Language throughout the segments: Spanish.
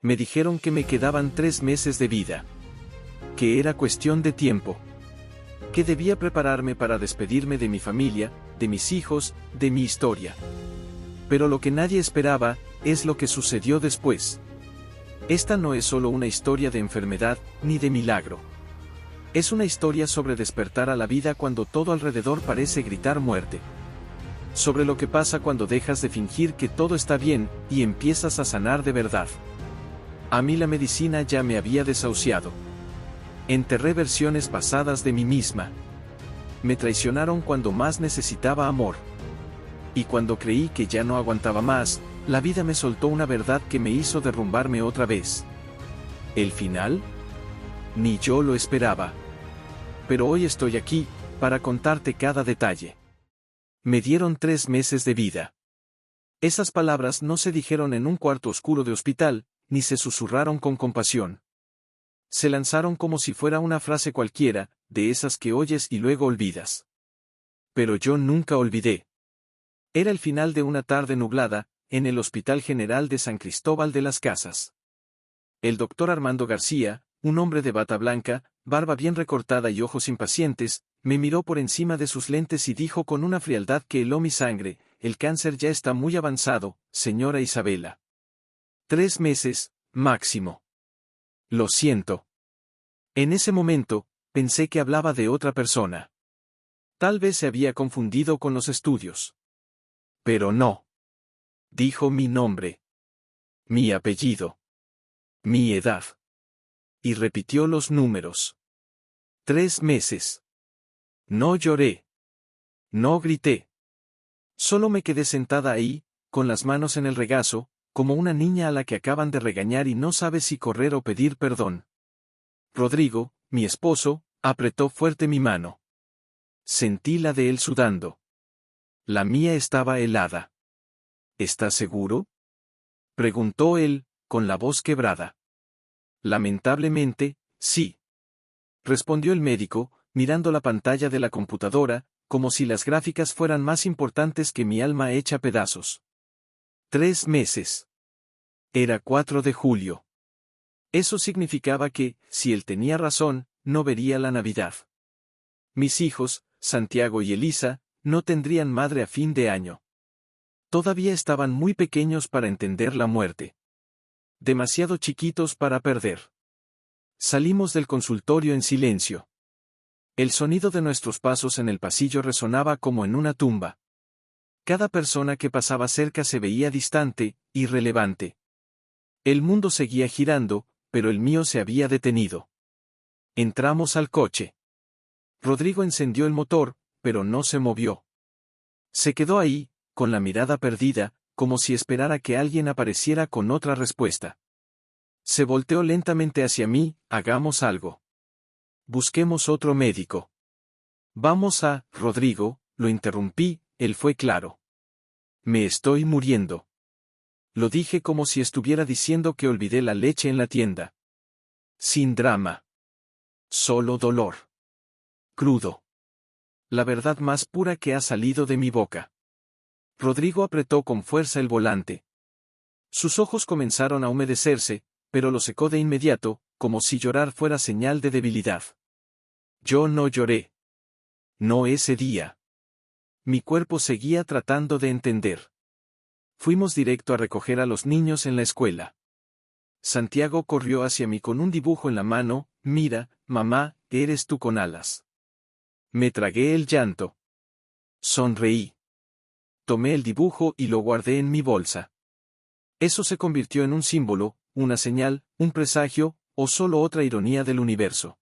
Me dijeron que me quedaban 3 meses de vida. Que era cuestión de tiempo. Que debía prepararme para despedirme de mi familia, de mis hijos, de mi historia. Pero lo que nadie esperaba, es lo que sucedió después. Esta no es solo una historia de enfermedad, ni de milagro. Es una historia sobre despertar a la vida cuando todo alrededor parece gritar muerte. Sobre lo que pasa cuando dejas de fingir que todo está bien, y empiezas a sanar de verdad. A mí la medicina ya me había desahuciado. Enterré versiones pasadas de mí misma. Me traicionaron cuando más necesitaba amor. Y cuando creí que ya no aguantaba más, la vida me soltó una verdad que me hizo derrumbarme otra vez. ¿El final? Ni yo lo esperaba. Pero hoy estoy aquí, para contarte cada detalle. Me dieron 3 meses de vida. Esas palabras no se dijeron en un cuarto oscuro de hospital, ni se susurraron con compasión. Se lanzaron como si fuera una frase cualquiera, de esas que oyes y luego olvidas. Pero yo nunca olvidé. Era el final de una tarde nublada, en el Hospital General de San Cristóbal de las Casas. El doctor Armando García, un hombre de bata blanca, barba bien recortada y ojos impacientes, me miró por encima de sus lentes y dijo con una frialdad que heló mi sangre: el cáncer ya está muy avanzado, señora Isabela. 3 meses, máximo. Lo siento. En ese momento, pensé que hablaba de otra persona. Tal vez se había confundido con los estudios. Pero no. Dijo mi nombre. Mi apellido. Mi edad. Y repitió los números. 3 meses. No lloré. No grité. Solo me quedé sentada ahí, con las manos en el regazo, como una niña a la que acaban de regañar y no sabe si correr o pedir perdón. Rodrigo, mi esposo, apretó fuerte mi mano. Sentí la de él sudando. La mía estaba helada. ¿Estás seguro?, preguntó él, con la voz quebrada. Lamentablemente, sí, respondió el médico, mirando la pantalla de la computadora, como si las gráficas fueran más importantes que mi alma hecha pedazos. 3 meses. Era 4 de julio. Eso significaba que, si él tenía razón, no vería la Navidad. Mis hijos, Santiago y Elisa, no tendrían madre a fin de año. Todavía estaban muy pequeños para entender la muerte. Demasiado chiquitos para perder. Salimos del consultorio en silencio. El sonido de nuestros pasos en el pasillo resonaba como en una tumba. Cada persona que pasaba cerca se veía distante, irrelevante. El mundo seguía girando, pero el mío se había detenido. Entramos al coche. Rodrigo encendió el motor, pero no se movió. Se quedó ahí, con la mirada perdida, como si esperara que alguien apareciera con otra respuesta. Se volteó lentamente hacia mí: hagamos algo. Busquemos otro médico. Vamos a, Rodrigo, lo interrumpí, él fue claro. Me estoy muriendo. Lo dije como si estuviera diciendo que olvidé la leche en la tienda. Sin drama. Solo dolor. Crudo. La verdad más pura que ha salido de mi boca. Rodrigo apretó con fuerza el volante. Sus ojos comenzaron a humedecerse, pero lo secó de inmediato, como si llorar fuera señal de debilidad. Yo no lloré. No ese día. Mi cuerpo seguía tratando de entender. Fuimos directo a recoger a los niños en la escuela. Santiago corrió hacia mí con un dibujo en la mano: mira, mamá, eres tú con alas. Me tragué el llanto. Sonreí. Tomé el dibujo y lo guardé en mi bolsa. Eso se convirtió en un símbolo, una señal, un presagio, o solo otra ironía del universo.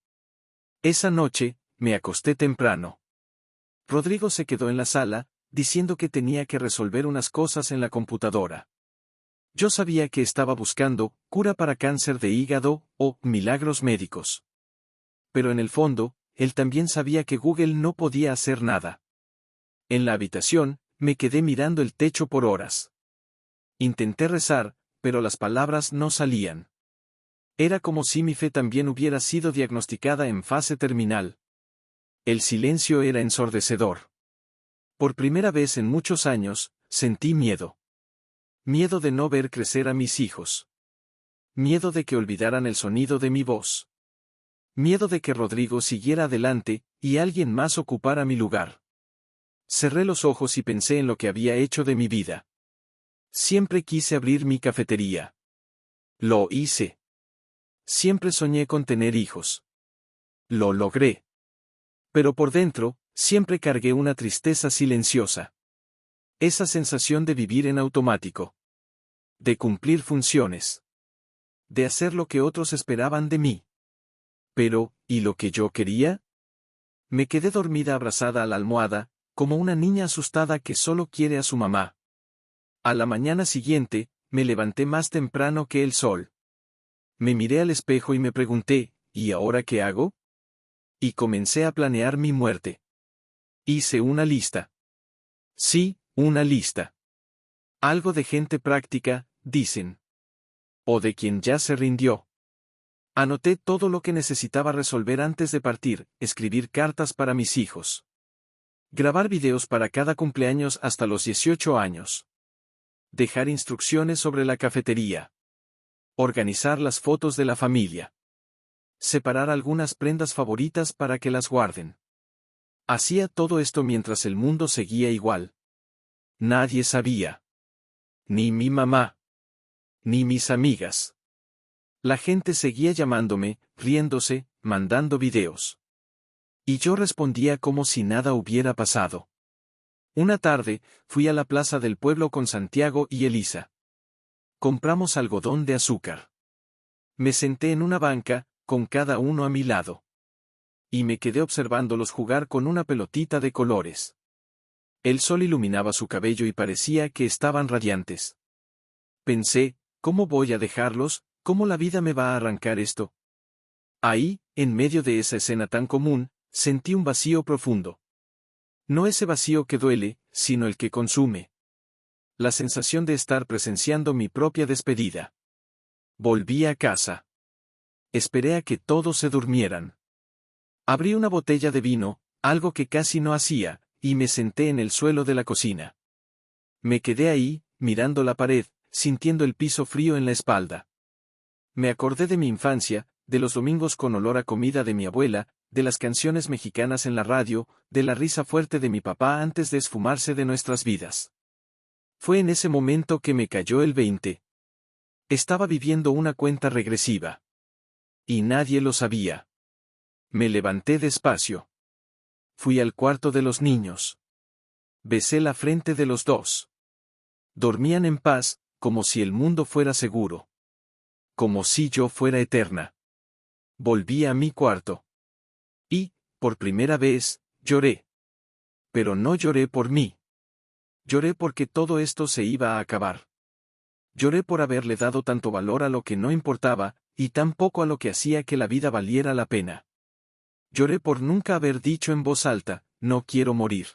Esa noche, me acosté temprano. Rodrigo se quedó en la sala, diciendo que tenía que resolver unas cosas en la computadora. Yo sabía que estaba buscando cura para cáncer de hígado, o milagros médicos. Pero en el fondo, él también sabía que Google no podía hacer nada. En la habitación, me quedé mirando el techo por horas. Intenté rezar, pero las palabras no salían. Era como si mi fe también hubiera sido diagnosticada en fase terminal. El silencio era ensordecedor. Por primera vez en muchos años, sentí miedo. Miedo de no ver crecer a mis hijos. Miedo de que olvidaran el sonido de mi voz. Miedo de que Rodrigo siguiera adelante, y alguien más ocupara mi lugar. Cerré los ojos y pensé en lo que había hecho de mi vida. Siempre quise abrir mi cafetería. Lo hice. Siempre soñé con tener hijos. Lo logré. Pero por dentro, siempre cargué una tristeza silenciosa. Esa sensación de vivir en automático. De cumplir funciones. De hacer lo que otros esperaban de mí. Pero, ¿y lo que yo quería? Me quedé dormida abrazada a la almohada, como una niña asustada que solo quiere a su mamá. A la mañana siguiente, me levanté más temprano que el sol. Me miré al espejo y me pregunté, ¿y ahora qué hago? Y comencé a planear mi muerte. Hice una lista. Sí, una lista. Algo de gente práctica, dicen. O de quien ya se rindió. Anoté todo lo que necesitaba resolver antes de partir, escribir cartas para mis hijos. Grabar videos para cada cumpleaños hasta los 18 años. Dejar instrucciones sobre la cafetería. Organizar las fotos de la familia. Separar algunas prendas favoritas para que las guarden. Hacía todo esto mientras el mundo seguía igual. Nadie sabía. Ni mi mamá. Ni mis amigas. La gente seguía llamándome, riéndose, mandando videos. Y yo respondía como si nada hubiera pasado. Una tarde, fui a la plaza del pueblo con Santiago y Elisa. Compramos algodón de azúcar. Me senté en una banca, con cada uno a mi lado. Y me quedé observándolos jugar con una pelotita de colores. El sol iluminaba su cabello y parecía que estaban radiantes. Pensé, ¿cómo voy a dejarlos? ¿Cómo la vida me va a arrancar esto? Ahí, en medio de esa escena tan común, sentí un vacío profundo. No ese vacío que duele, sino el que consume. La sensación de estar presenciando mi propia despedida. Volví a casa. Esperé a que todos se durmieran. Abrí una botella de vino, algo que casi no hacía, y me senté en el suelo de la cocina. Me quedé ahí, mirando la pared, sintiendo el piso frío en la espalda. Me acordé de mi infancia, de los domingos con olor a comida de mi abuela, de las canciones mexicanas en la radio, de la risa fuerte de mi papá antes de esfumarse de nuestras vidas. Fue en ese momento que me cayó el 20. Estaba viviendo una cuenta regresiva. Y nadie lo sabía. Me levanté despacio. Fui al cuarto de los niños. Besé la frente de los dos. Dormían en paz, como si el mundo fuera seguro. Como si yo fuera eterna. Volví a mi cuarto. Y, por primera vez, lloré. Pero no lloré por mí. Lloré porque todo esto se iba a acabar. Lloré por haberle dado tanto valor a lo que no importaba, y tan poco a lo que hacía que la vida valiera la pena. Lloré por nunca haber dicho en voz alta, no quiero morir.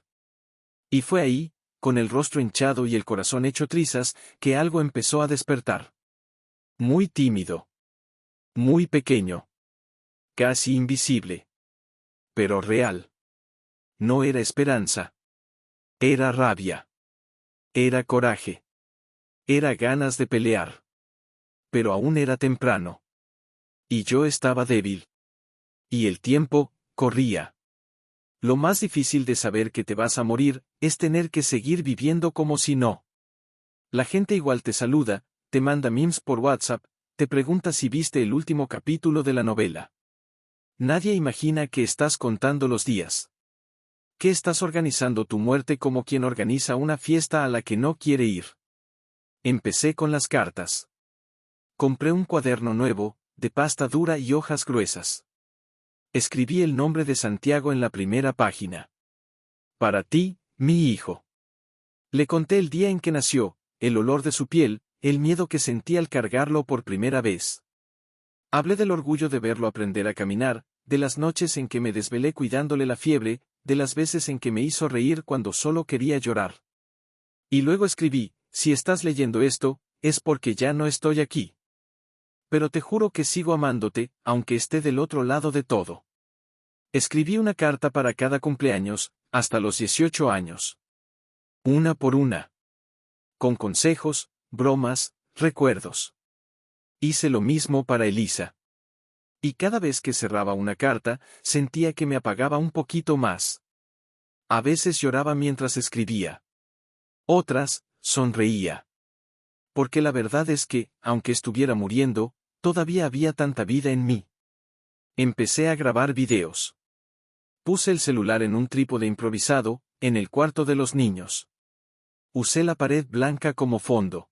Y fue ahí, con el rostro hinchado y el corazón hecho trizas, que algo empezó a despertar. Muy tímido. Muy pequeño. Casi invisible. Pero real. No era esperanza. Era rabia. Era coraje. Era ganas de pelear. Pero aún era temprano. Y yo estaba débil. Y el tiempo, corría. Lo más difícil de saber que te vas a morir, es tener que seguir viviendo como si no. La gente igual te saluda, te manda memes por WhatsApp, te pregunta si viste el último capítulo de la novela. Nadie imagina que estás contando los días. Que estás organizando tu muerte como quien organiza una fiesta a la que no quiere ir. Empecé con las cartas. Compré un cuaderno nuevo, de pasta dura y hojas gruesas. Escribí el nombre de Santiago en la primera página. Para ti, mi hijo. Le conté el día en que nació, el olor de su piel, el miedo que sentí al cargarlo por primera vez. Hablé del orgullo de verlo aprender a caminar, de las noches en que me desvelé cuidándole la fiebre, de las veces en que me hizo reír cuando solo quería llorar. Y luego escribí, si estás leyendo esto, es porque ya no estoy aquí. Pero te juro que sigo amándote, aunque esté del otro lado de todo. Escribí una carta para cada cumpleaños, hasta los 18 años. Una por una. Con consejos, bromas, recuerdos. Hice lo mismo para Elisa. Y cada vez que cerraba una carta, sentía que me apagaba un poquito más. A veces lloraba mientras escribía. Otras, sonreía. Porque la verdad es que, aunque estuviera muriendo, todavía había tanta vida en mí. Empecé a grabar videos. Puse el celular en un trípode improvisado, en el cuarto de los niños. Usé la pared blanca como fondo.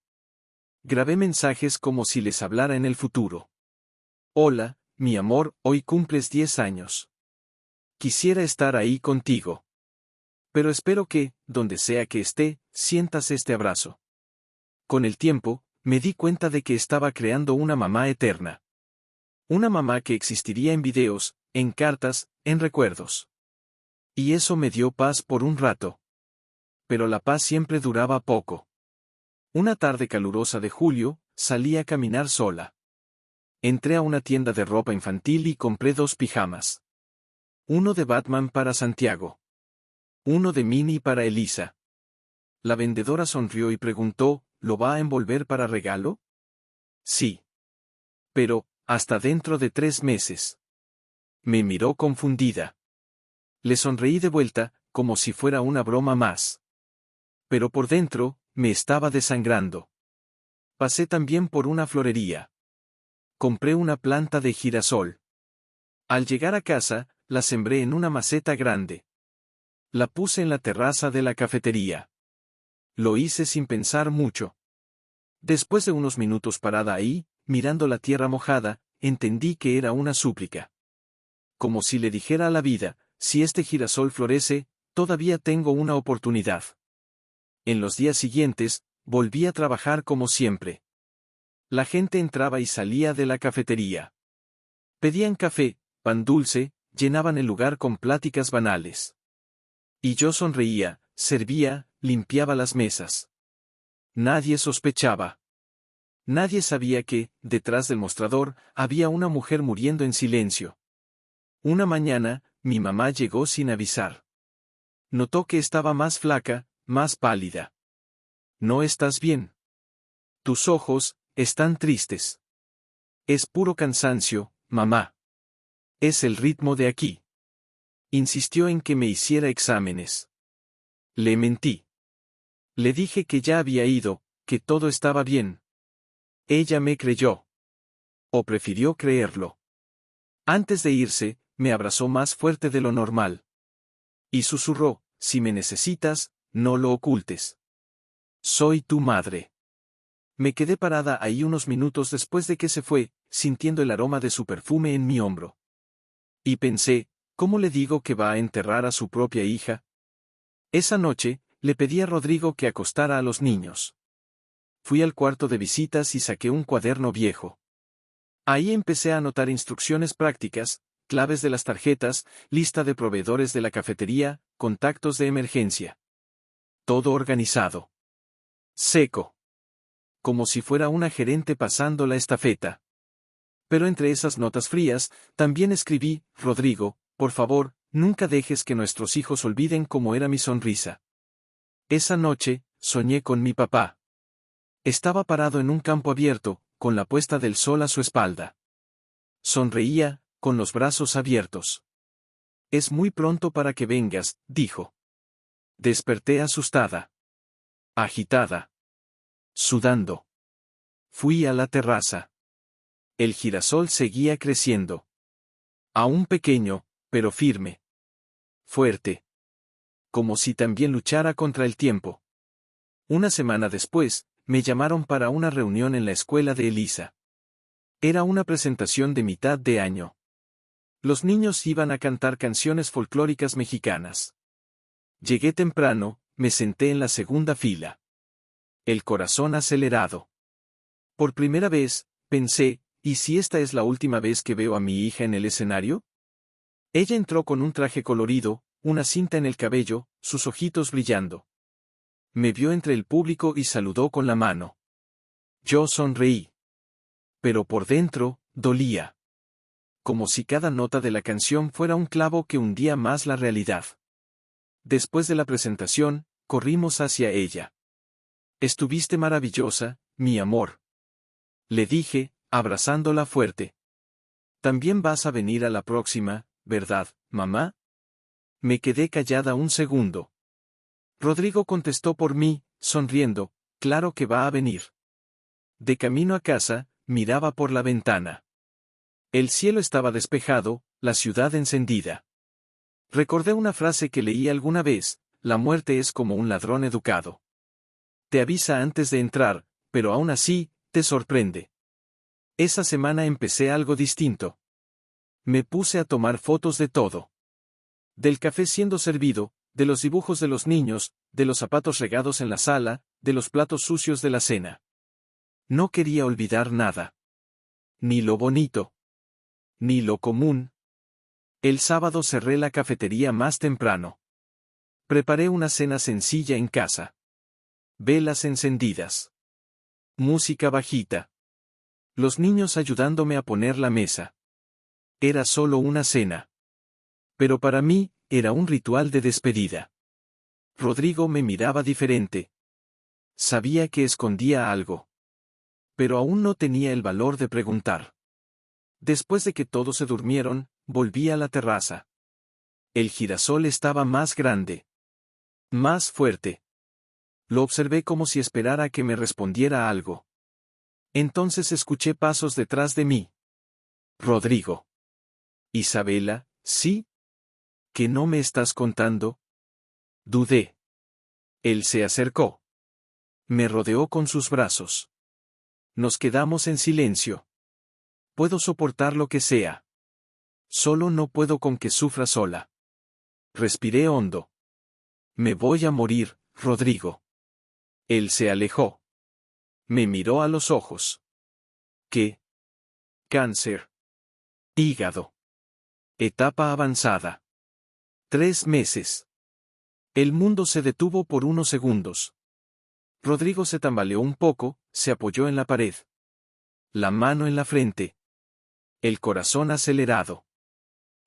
Grabé mensajes como si les hablara en el futuro. Hola, mi amor, hoy cumples 10 años. Quisiera estar ahí contigo. Pero espero que, donde sea que esté, sientas este abrazo. Con el tiempo, me di cuenta de que estaba creando una mamá eterna. Una mamá que existiría en videos, en cartas, en recuerdos. Y eso me dio paz por un rato. Pero la paz siempre duraba poco. Una tarde calurosa de julio, salí a caminar sola. Entré a una tienda de ropa infantil y compré 2 pijamas. Uno de Batman para Santiago. Uno de Minnie para Elisa. La vendedora sonrió y preguntó, ¿lo va a envolver para regalo? Sí. Pero, hasta dentro de 3 meses. Me miró confundida. Le sonreí de vuelta, como si fuera una broma más. Pero por dentro, me estaba desangrando. Pasé también por una florería. Compré una planta de girasol. Al llegar a casa, la sembré en una maceta grande. La puse en la terraza de la cafetería. Lo hice sin pensar mucho. Después de unos minutos parada ahí, mirando la tierra mojada, entendí que era una súplica. Como si le dijera a la vida, si este girasol florece, todavía tengo una oportunidad. En los días siguientes, volví a trabajar como siempre. La gente entraba y salía de la cafetería. Pedían café, pan dulce, llenaban el lugar con pláticas banales. Y yo sonreía, servía, limpiaba las mesas. Nadie sospechaba. Nadie sabía que, detrás del mostrador, había una mujer muriendo en silencio. Una mañana, mi mamá llegó sin avisar. Notó que estaba más flaca, más pálida. ¿No estás bien? Tus ojos, están tristes. Es puro cansancio, mamá. Es el ritmo de aquí. Insistió en que me hiciera exámenes. Le mentí. Le dije que ya había ido, que todo estaba bien. Ella me creyó. O prefirió creerlo. Antes de irse, me abrazó más fuerte de lo normal. Y susurró, si me necesitas, no lo ocultes. Soy tu madre. Me quedé parada ahí unos minutos después de que se fue, sintiendo el aroma de su perfume en mi hombro. Y pensé, ¿cómo le digo que va a enterrar a su propia hija? Esa noche, le pedí a Rodrigo que acostara a los niños. Fui al cuarto de visitas y saqué un cuaderno viejo. Ahí empecé a anotar instrucciones prácticas, claves de las tarjetas, lista de proveedores de la cafetería, contactos de emergencia. Todo organizado. Seco. Como si fuera una gerente pasando la estafeta. Pero entre esas notas frías, también escribí, Rodrigo, por favor, nunca dejes que nuestros hijos olviden cómo era mi sonrisa. Esa noche, soñé con mi papá. Estaba parado en un campo abierto, con la puesta del sol a su espalda. Sonreía, con los brazos abiertos. Es muy pronto para que vengas, dijo. Desperté asustada. Agitada. Sudando. Fui a la terraza. El girasol seguía creciendo. Aún pequeño, pero firme. Fuerte. Como si también luchara contra el tiempo. Una semana después, me llamaron para una reunión en la escuela de Elisa. Era una presentación de mitad de año. Los niños iban a cantar canciones folclóricas mexicanas. Llegué temprano, me senté en la segunda fila. El corazón acelerado. Por primera vez, pensé, ¿y si esta es la última vez que veo a mi hija en el escenario? Ella entró con un traje colorido, una cinta en el cabello, sus ojitos brillando. Me vio entre el público y saludó con la mano. Yo sonreí. Pero por dentro, dolía. Como si cada nota de la canción fuera un clavo que hundía más la realidad. Después de la presentación, corrimos hacia ella. Estuviste maravillosa, mi amor. Le dije, abrazándola fuerte. También vas a venir a la próxima, ¿verdad, mamá? Me quedé callada un segundo. Rodrigo contestó por mí, sonriendo, claro que va a venir. De camino a casa, miraba por la ventana. El cielo estaba despejado, la ciudad encendida. Recordé una frase que leí alguna vez: la muerte es como un ladrón educado. Te avisa antes de entrar, pero aún así, te sorprende. Esa semana empecé algo distinto. Me puse a tomar fotos de todo. Del café siendo servido, de los dibujos de los niños, de los zapatos regados en la sala, de los platos sucios de la cena. No quería olvidar nada. Ni lo bonito. Ni lo común. El sábado cerré la cafetería más temprano. Preparé una cena sencilla en casa. Velas encendidas. Música bajita. Los niños ayudándome a poner la mesa. Era solo una cena. Pero para mí, era un ritual de despedida. Rodrigo me miraba diferente. Sabía que escondía algo. Pero aún no tenía el valor de preguntar. Después de que todos se durmieron, volví a la terraza. El girasol estaba más grande. Más fuerte. Lo observé como si esperara a que me respondiera algo. Entonces escuché pasos detrás de mí. Rodrigo. Isabela, ¿sí? ¿Que no me estás contando? Dudé. Él se acercó. Me rodeó con sus brazos. Nos quedamos en silencio. Puedo soportar lo que sea. Solo no puedo con que sufra sola. Respiré hondo. Me voy a morir, Rodrigo. Él se alejó. Me miró a los ojos. ¿Qué? Cáncer. Hígado. Etapa avanzada. 3 meses. El mundo se detuvo por unos segundos. Rodrigo se tambaleó un poco, se apoyó en la pared. La mano en la frente. El corazón acelerado.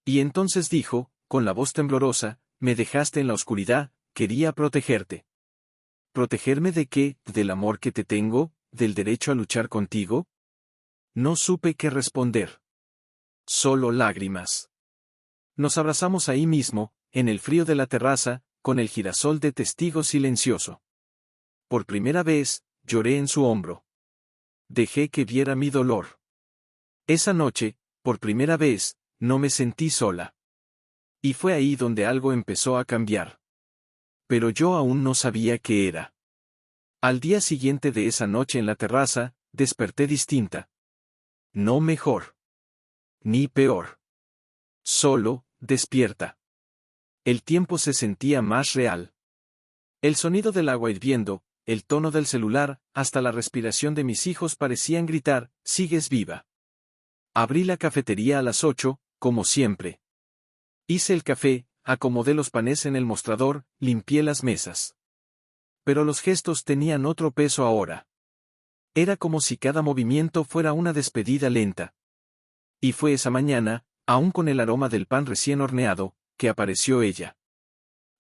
Y entonces dijo, con la voz temblorosa: me dejaste en la oscuridad, quería protegerte. ¿Protegerme de qué? ¿Del amor que te tengo? ¿Del derecho a luchar contigo? No supe qué responder. Solo lágrimas. Nos abrazamos ahí mismo, en el frío de la terraza, con el girasol de testigo silencioso. Por primera vez, lloré en su hombro. Dejé que viera mi dolor. Esa noche, por primera vez, no me sentí sola. Y fue ahí donde algo empezó a cambiar. Pero yo aún no sabía qué era. Al día siguiente de esa noche en la terraza, desperté distinta. No mejor. Ni peor. Solo, despierta. El tiempo se sentía más real. El sonido del agua hirviendo, el tono del celular, hasta la respiración de mis hijos parecían gritar: sigues viva. Abrí la cafetería a las 8, como siempre. Hice el café, acomodé los panes en el mostrador, limpié las mesas. Pero los gestos tenían otro peso ahora. Era como si cada movimiento fuera una despedida lenta. Y fue esa mañana, aún con el aroma del pan recién horneado, que apareció ella.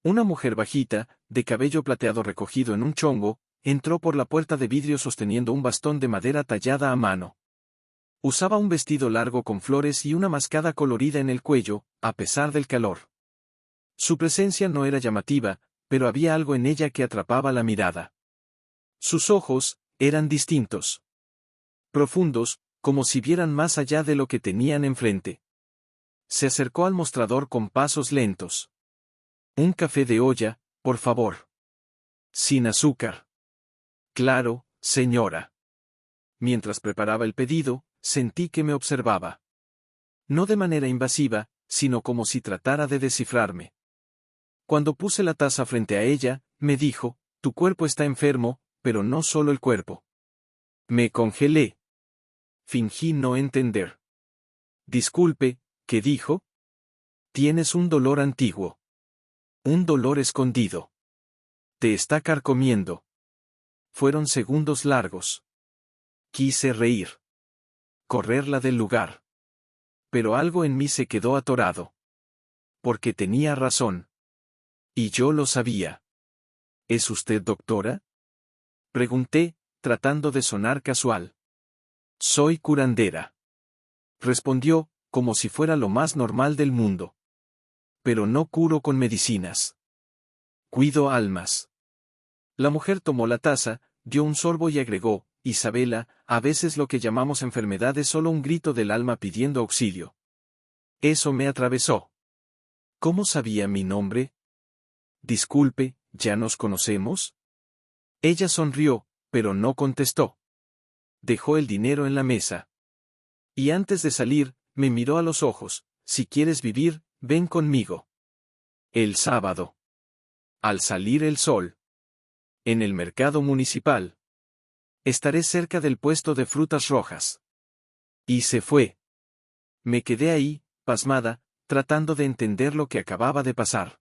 Una mujer bajita, de cabello plateado recogido en un chongo, entró por la puerta de vidrio sosteniendo un bastón de madera tallada a mano. Usaba un vestido largo con flores y una mascada colorida en el cuello, a pesar del calor. Su presencia no era llamativa, pero había algo en ella que atrapaba la mirada. Sus ojos eran distintos. Profundos, como si vieran más allá de lo que tenían enfrente. Se acercó al mostrador con pasos lentos. Un café de olla, por favor. Sin azúcar. Claro, señora. Mientras preparaba el pedido, sentí que me observaba. No de manera invasiva, sino como si tratara de descifrarme. Cuando puse la taza frente a ella, me dijo: tu cuerpo está enfermo, pero no solo el cuerpo. Me congelé. Fingí no entender. Disculpe, ¿qué dijo? Tienes un dolor antiguo. Un dolor escondido. Te está carcomiendo. Fueron segundos largos. Quise reír. Correrla del lugar. Pero algo en mí se quedó atorado. Porque tenía razón. Y yo lo sabía. ¿Es usted doctora? Pregunté, tratando de sonar casual. Soy curandera. Respondió, como si fuera lo más normal del mundo. Pero no curo con medicinas. Cuido almas. La mujer tomó la taza, dio un sorbo y agregó, Isabela, a veces lo que llamamos enfermedad es solo un grito del alma pidiendo auxilio. Eso me atravesó. ¿Cómo sabía mi nombre? Disculpe, ¿ya nos conocemos? Ella sonrió, pero no contestó. Dejó el dinero en la mesa. Y antes de salir, me miró a los ojos, si quieres vivir, ven conmigo. El sábado. Al salir el sol. En el mercado municipal. Estaré cerca del puesto de frutas rojas. Y se fue. Me quedé ahí, pasmada, tratando de entender lo que acababa de pasar.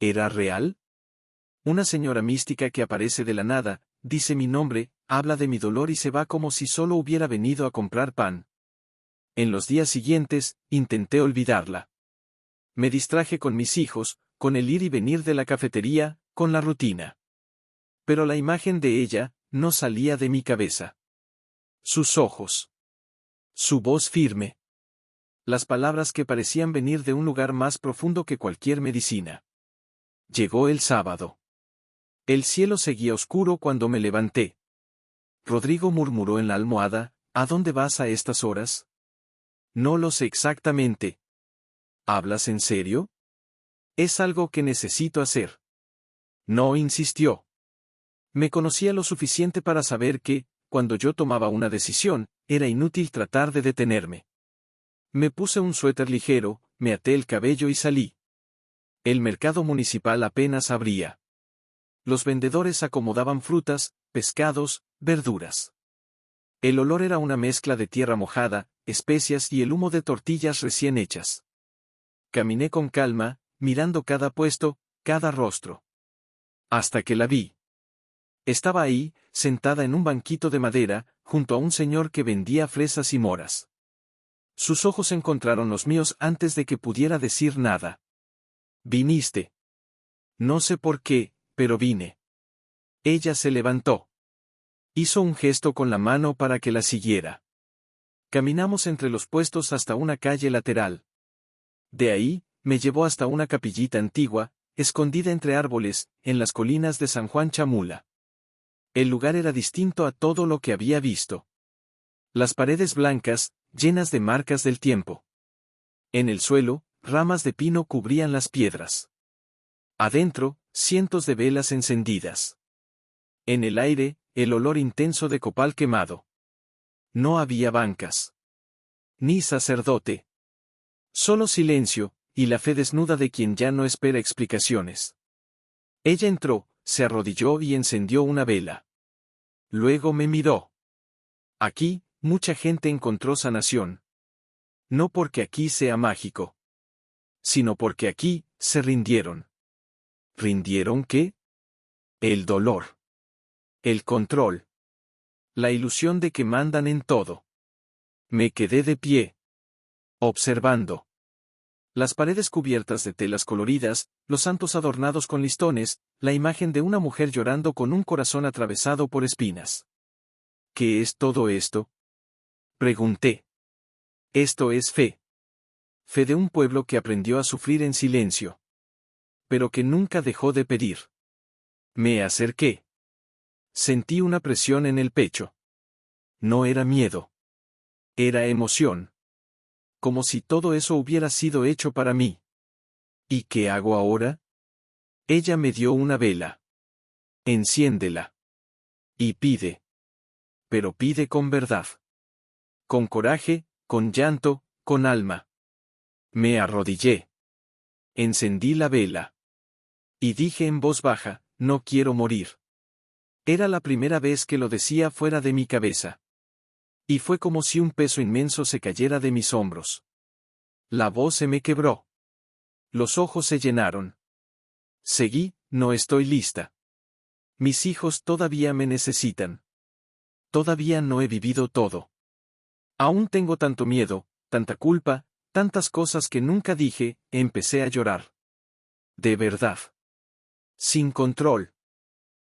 ¿Era real? Una señora mística que aparece de la nada, dice mi nombre, habla de mi dolor y se va como si solo hubiera venido a comprar pan. En los días siguientes, intenté olvidarla. Me distraje con mis hijos, con el ir y venir de la cafetería, con la rutina. Pero la imagen de ella, no salía de mi cabeza. Sus ojos. Su voz firme. Las palabras que parecían venir de un lugar más profundo que cualquier medicina. Llegó el sábado. El cielo seguía oscuro cuando me levanté. Rodrigo murmuró en la almohada, ¿a dónde vas a estas horas? No lo sé exactamente. ¿Hablas en serio? Es algo que necesito hacer. No insistió. Me conocía lo suficiente para saber que, cuando yo tomaba una decisión, era inútil tratar de detenerme. Me puse un suéter ligero, me até el cabello y salí. El mercado municipal apenas abría. Los vendedores acomodaban frutas, pescados, verduras. El olor era una mezcla de tierra mojada, especias y el humo de tortillas recién hechas. Caminé con calma, mirando cada puesto, cada rostro. Hasta que la vi. Estaba ahí, sentada en un banquito de madera, junto a un señor que vendía fresas y moras. Sus ojos encontraron los míos antes de que pudiera decir nada. «¿Viniste?» No sé por qué, pero vine. Ella se levantó. Hizo un gesto con la mano para que la siguiera. Caminamos entre los puestos hasta una calle lateral. De ahí, me llevó hasta una capillita antigua, escondida entre árboles, en las colinas de San Juan Chamula. El lugar era distinto a todo lo que había visto. Las paredes blancas, llenas de marcas del tiempo. En el suelo, ramas de pino cubrían las piedras. Adentro, cientos de velas encendidas. En el aire, el olor intenso de copal quemado. No había bancas. Ni sacerdote. Solo silencio, y la fe desnuda de quien ya no espera explicaciones. Ella entró, se arrodilló y encendió una vela. Luego me miró. Aquí, mucha gente encontró sanación. No porque aquí sea mágico. Sino porque aquí, se rindieron. ¿Rindieron qué? El dolor. El control. La ilusión de que mandan en todo. Me quedé de pie. Observando. Las paredes cubiertas de telas coloridas, los santos adornados con listones, la imagen de una mujer llorando con un corazón atravesado por espinas. ¿Qué es todo esto? Pregunté. Esto es fe. Fe de un pueblo que aprendió a sufrir en silencio. Pero que nunca dejó de pedir. Me acerqué. Sentí una presión en el pecho. No era miedo. Era emoción. Como si todo eso hubiera sido hecho para mí. ¿Y qué hago ahora? Ella me dio una vela. Enciéndela. Y pide. Pero pide con verdad. Con coraje, con llanto, con alma. Me arrodillé. Encendí la vela. Y dije en voz baja, no quiero morir. Era la primera vez que lo decía fuera de mi cabeza. Y fue como si un peso inmenso se cayera de mis hombros. La voz se me quebró. Los ojos se llenaron. Seguí, no estoy lista. Mis hijos todavía me necesitan. Todavía no he vivido todo. Aún tengo tanto miedo, tanta culpa, tantas cosas que nunca dije, empecé a llorar. De verdad. Sin control.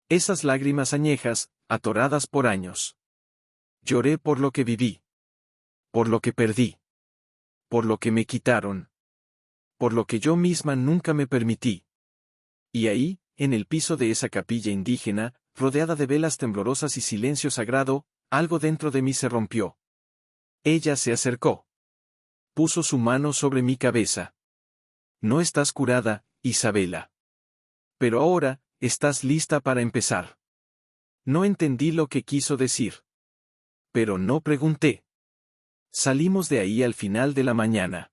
Esas lágrimas añejas, atoradas por años. Lloré por lo que viví. Por lo que perdí. Por lo que me quitaron. Por lo que yo misma nunca me permití. Y ahí, en el piso de esa capilla indígena, rodeada de velas temblorosas y silencio sagrado, algo dentro de mí se rompió. Ella se acercó. Puso su mano sobre mi cabeza. No estás curada, Isabela. Pero ahora, estás lista para empezar. No entendí lo que quiso decir. Pero no pregunté. Salimos de ahí al final de la mañana.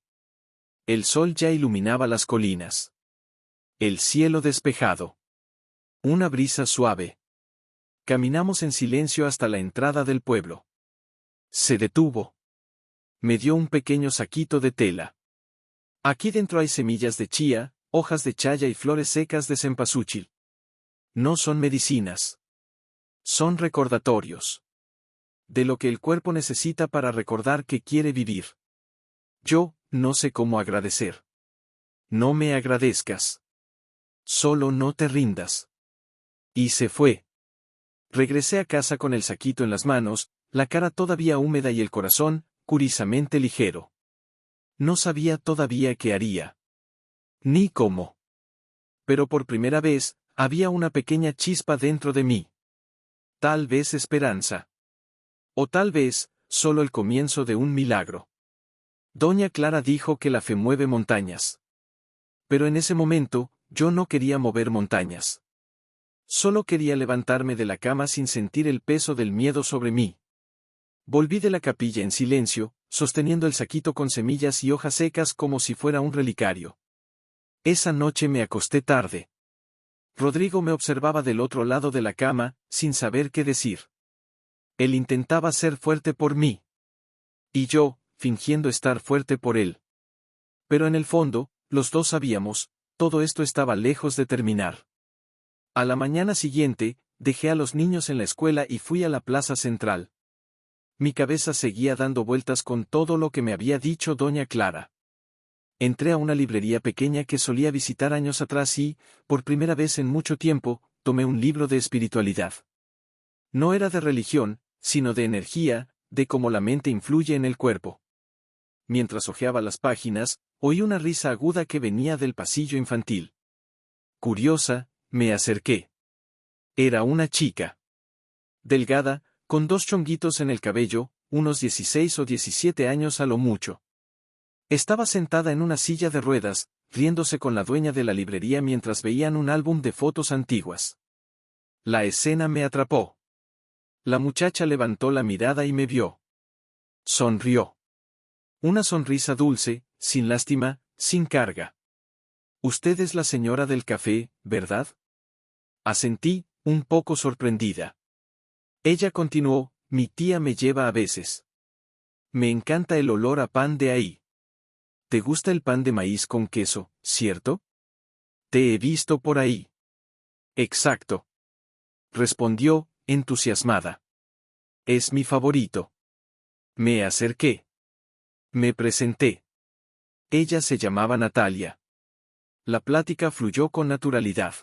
El sol ya iluminaba las colinas. El cielo despejado. Una brisa suave. Caminamos en silencio hasta la entrada del pueblo. Se detuvo. Me dio un pequeño saquito de tela. Aquí dentro hay semillas de chía, hojas de chaya y flores secas de cempasúchil. No son medicinas. Son recordatorios. De lo que el cuerpo necesita para recordar que quiere vivir. Yo, no sé cómo agradecer. No me agradezcas. Solo no te rindas. Y se fue. Regresé a casa con el saquito en las manos, la cara todavía húmeda y el corazón, curiosamente ligero. No sabía todavía qué haría. Ni cómo. Pero por primera vez, había una pequeña chispa dentro de mí. Tal vez esperanza. O tal vez, solo el comienzo de un milagro. Doña Clara dijo que la fe mueve montañas. Pero en ese momento, yo no quería mover montañas. Solo quería levantarme de la cama sin sentir el peso del miedo sobre mí. Volví de la capilla en silencio, sosteniendo el saquito con semillas y hojas secas como si fuera un relicario. Esa noche me acosté tarde. Rodrigo me observaba del otro lado de la cama, sin saber qué decir. Él intentaba ser fuerte por mí. Y yo, fingiendo estar fuerte por él. Pero en el fondo, los dos sabíamos, todo esto estaba lejos de terminar. A la mañana siguiente, dejé a los niños en la escuela y fui a la plaza central. Mi cabeza seguía dando vueltas con todo lo que me había dicho doña Clara. Entré a una librería pequeña que solía visitar años atrás y, por primera vez en mucho tiempo, tomé un libro de espiritualidad. No era de religión, sino de energía, de cómo la mente influye en el cuerpo. Mientras hojeaba las páginas, oí una risa aguda que venía del pasillo infantil. Curiosa, me acerqué. Era una chica. Delgada, con 2 chonguitos en el cabello, unos 16 o 17 años a lo mucho. Estaba sentada en una silla de ruedas, riéndose con la dueña de la librería mientras veían un álbum de fotos antiguas. La escena me atrapó. La muchacha levantó la mirada y me vio. Sonrió. Una sonrisa dulce, sin lástima, sin carga. Usted es la señora del café, ¿verdad? Asentí, un poco sorprendida. Ella continuó, mi tía me lleva a veces. Me encanta el olor a pan de ahí. ¿Te gusta el pan de maíz con queso, cierto? Te he visto por ahí. Exacto. Respondió, entusiasmada. Es mi favorito. Me acerqué. Me presenté. Ella se llamaba Natalia. La plática fluyó con naturalidad.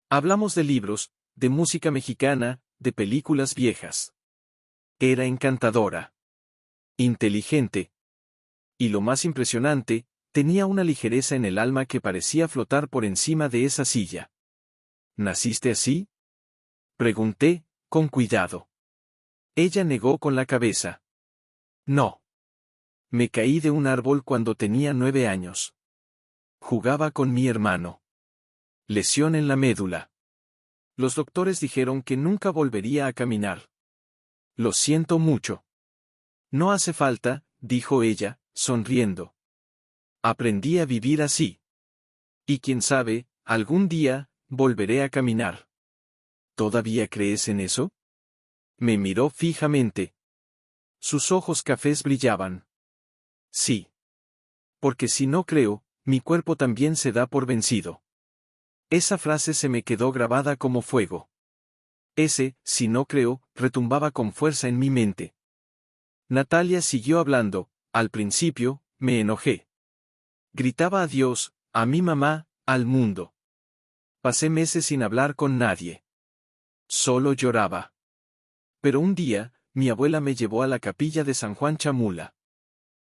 Hablamos de libros, de música mexicana, de películas viejas. Era encantadora. Inteligente. Y lo más impresionante, tenía una ligereza en el alma que parecía flotar por encima de esa silla. ¿Naciste así? Pregunté, con cuidado. Ella negó con la cabeza. No. Me caí de un árbol cuando tenía 9 años. Jugaba con mi hermano. Lesión en la médula. Los doctores dijeron que nunca volvería a caminar. Lo siento mucho. No hace falta, dijo ella, sonriendo. Aprendí a vivir así. Y quién sabe, algún día, volveré a caminar. ¿Todavía crees en eso? Me miró fijamente. Sus ojos cafés brillaban. Sí. Porque si no creo, mi cuerpo también se da por vencido. Esa frase se me quedó grabada como fuego. Ese, si no creo, retumbaba con fuerza en mi mente. Natalia siguió hablando, al principio, me enojé. Gritaba a Dios, a mi mamá, al mundo. Pasé meses sin hablar con nadie. Solo lloraba. Pero un día, mi abuela me llevó a la capilla de San Juan Chamula.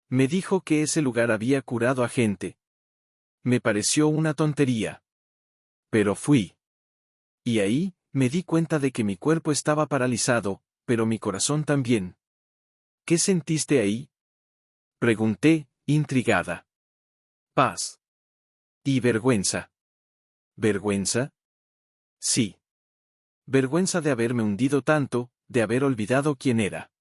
Me dijo que ese lugar había curado a gente. Me pareció una tontería. Pero fui. Y ahí, me di cuenta de que mi cuerpo estaba paralizado, pero mi corazón también. ¿Qué sentiste ahí? Pregunté, intrigada. Paz. Y vergüenza. ¿Vergüenza? Sí. Vergüenza de haberme hundido tanto, de haber olvidado quién era.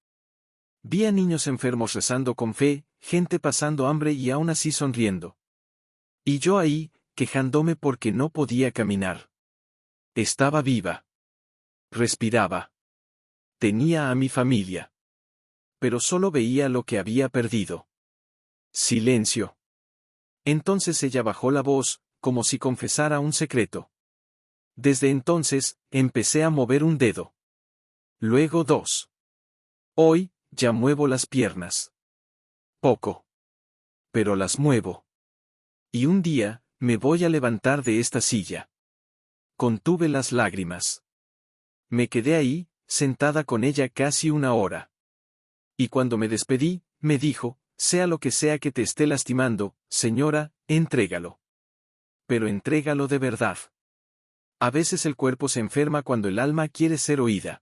Vi a niños enfermos rezando con fe, gente pasando hambre y aún así sonriendo. Y yo ahí, quejándome porque no podía caminar. Estaba viva. Respiraba. Tenía a mi familia. Pero solo veía lo que había perdido. Silencio. Entonces ella bajó la voz, como si confesara un secreto. Desde entonces, empecé a mover un dedo. Luego 2. Hoy, ya muevo las piernas. Poco. Pero las muevo. Y un día, me voy a levantar de esta silla. Contuve las lágrimas. Me quedé ahí, sentada con ella casi una hora. Y cuando me despedí, me dijo, sea lo que sea que te esté lastimando, señora, entrégalo. Pero entrégalo de verdad. A veces el cuerpo se enferma cuando el alma quiere ser oída.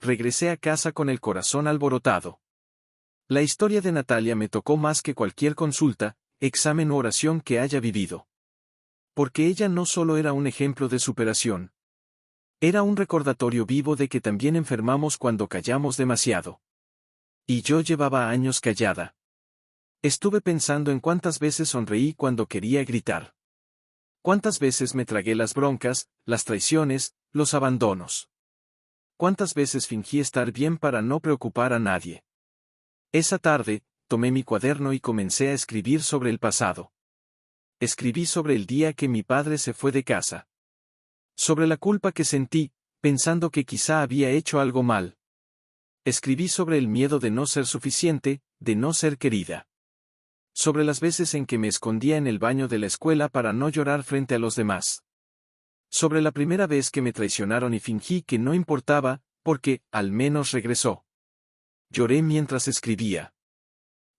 Regresé a casa con el corazón alborotado. La historia de Natalia me tocó más que cualquier consulta, examen u oración que haya vivido. Porque ella no solo era un ejemplo de superación. Era un recordatorio vivo de que también enfermamos cuando callamos demasiado. Y yo llevaba años callada. Estuve pensando en cuántas veces sonreí cuando quería gritar. Cuántas veces me tragué las broncas, las traiciones, los abandonos. Cuántas veces fingí estar bien para no preocupar a nadie. Esa tarde, tomé mi cuaderno y comencé a escribir sobre el pasado. Escribí sobre el día que mi padre se fue de casa. Sobre la culpa que sentí, pensando que quizá había hecho algo mal. Escribí sobre el miedo de no ser suficiente, de no ser querida. Sobre las veces en que me escondía en el baño de la escuela para no llorar frente a los demás. Sobre la primera vez que me traicionaron y fingí que no importaba, porque, al menos regresó. Lloré mientras escribía.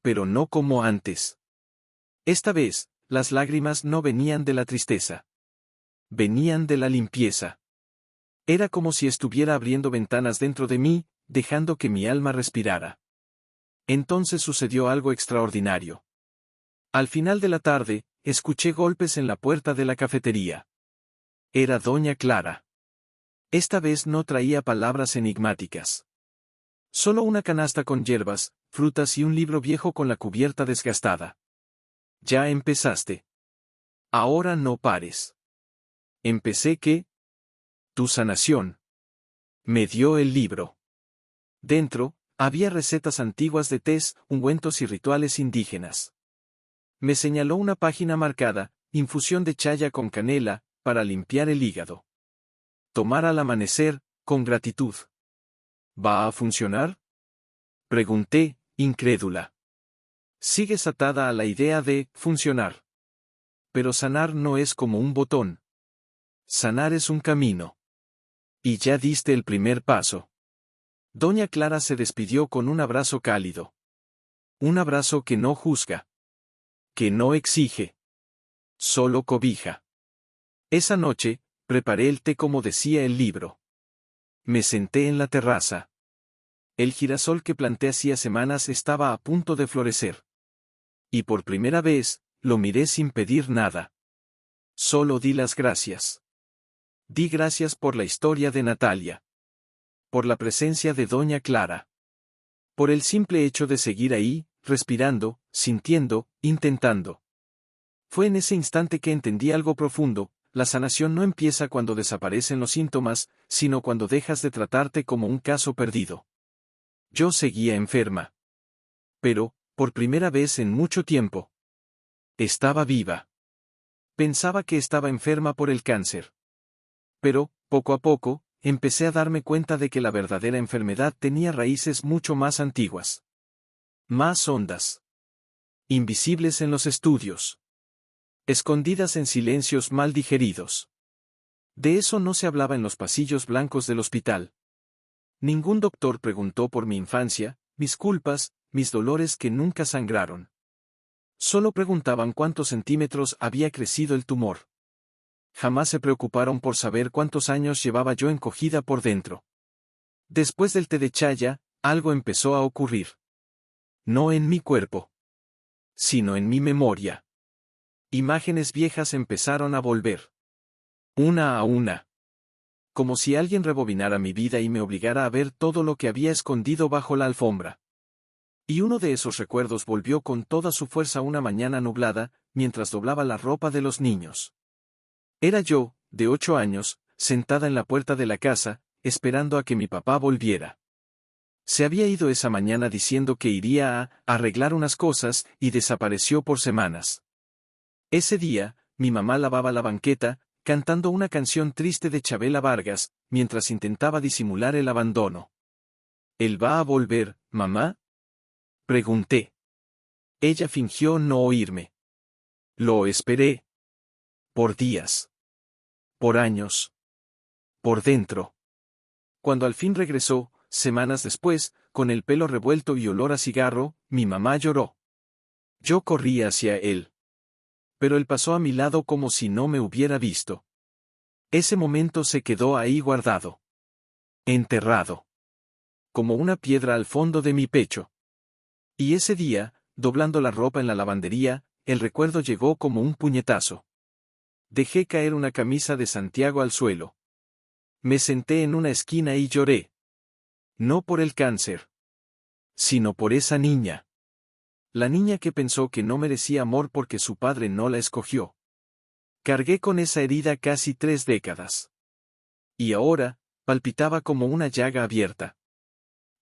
Pero no como antes. Esta vez, las lágrimas no venían de la tristeza. Venían de la limpieza. Era como si estuviera abriendo ventanas dentro de mí, dejando que mi alma respirara. Entonces sucedió algo extraordinario. Al final de la tarde, escuché golpes en la puerta de la cafetería. Era doña Clara. Esta vez no traía palabras enigmáticas. Solo una canasta con hierbas, frutas y un libro viejo con la cubierta desgastada. Ya empezaste. Ahora no pares. ¿Empecé qué? Tu sanación. Me dio el libro. Dentro, había recetas antiguas de tés, ungüentos y rituales indígenas. Me señaló una página marcada, infusión de chaya con canela, para limpiar el hígado. Tomar al amanecer, con gratitud. ¿Va a funcionar? Pregunté, incrédula. Sigues atada a la idea de funcionar. Pero sanar no es como un botón. Sanar es un camino. Y ya diste el primer paso. Doña Clara se despidió con un abrazo cálido. Un abrazo que no juzga. Que no exige. Solo cobija. Esa noche, preparé el té como decía el libro. Me senté en la terraza. El girasol que planté hacía semanas estaba a punto de florecer. Y por primera vez, lo miré sin pedir nada. Solo di las gracias. Di gracias por la historia de Natalia. Por la presencia de doña Clara. Por el simple hecho de seguir ahí, respirando, sintiendo, intentando. Fue en ese instante que entendí algo profundo: la sanación no empieza cuando desaparecen los síntomas, sino cuando dejas de tratarte como un caso perdido. Yo seguía enferma. Pero, por primera vez en mucho tiempo, estaba viva. Pensaba que estaba enferma por el cáncer. Pero, poco a poco, empecé a darme cuenta de que la verdadera enfermedad tenía raíces mucho más antiguas. Más hondas. Invisibles en los estudios. Escondidas en silencios mal digeridos. De eso no se hablaba en los pasillos blancos del hospital. Ningún doctor preguntó por mi infancia, mis culpas, mis dolores que nunca sangraron. Solo preguntaban cuántos centímetros había crecido el tumor. Jamás se preocuparon por saber cuántos años llevaba yo encogida por dentro. Después del té de chaya, algo empezó a ocurrir. No en mi cuerpo, sino en mi memoria. Imágenes viejas empezaron a volver. Una a una. Como si alguien rebobinara mi vida y me obligara a ver todo lo que había escondido bajo la alfombra. Y uno de esos recuerdos volvió con toda su fuerza una mañana nublada, mientras doblaba la ropa de los niños. Era yo, de 8 años, sentada en la puerta de la casa, esperando a que mi papá volviera. Se había ido esa mañana diciendo que iría a arreglar unas cosas y desapareció por semanas. Ese día, mi mamá lavaba la banqueta, cantando una canción triste de Chabela Vargas, mientras intentaba disimular el abandono. ¿Él va a volver, mamá?, pregunté. Ella fingió no oírme. Lo esperé. Por días. Por años. Por dentro. Cuando al fin regresó, semanas después, con el pelo revuelto y olor a cigarro, mi mamá lloró. Yo corrí hacia él. Pero él pasó a mi lado como si no me hubiera visto. Ese momento se quedó ahí guardado. Enterrado. Como una piedra al fondo de mi pecho. Y ese día, doblando la ropa en la lavandería, el recuerdo llegó como un puñetazo. Dejé caer una camisa de Santiago al suelo. Me senté en una esquina y lloré. No por el cáncer, sino por esa niña. La niña que pensó que no merecía amor porque su padre no la escogió. Cargué con esa herida casi 3 décadas. Y ahora, palpitaba como una llaga abierta.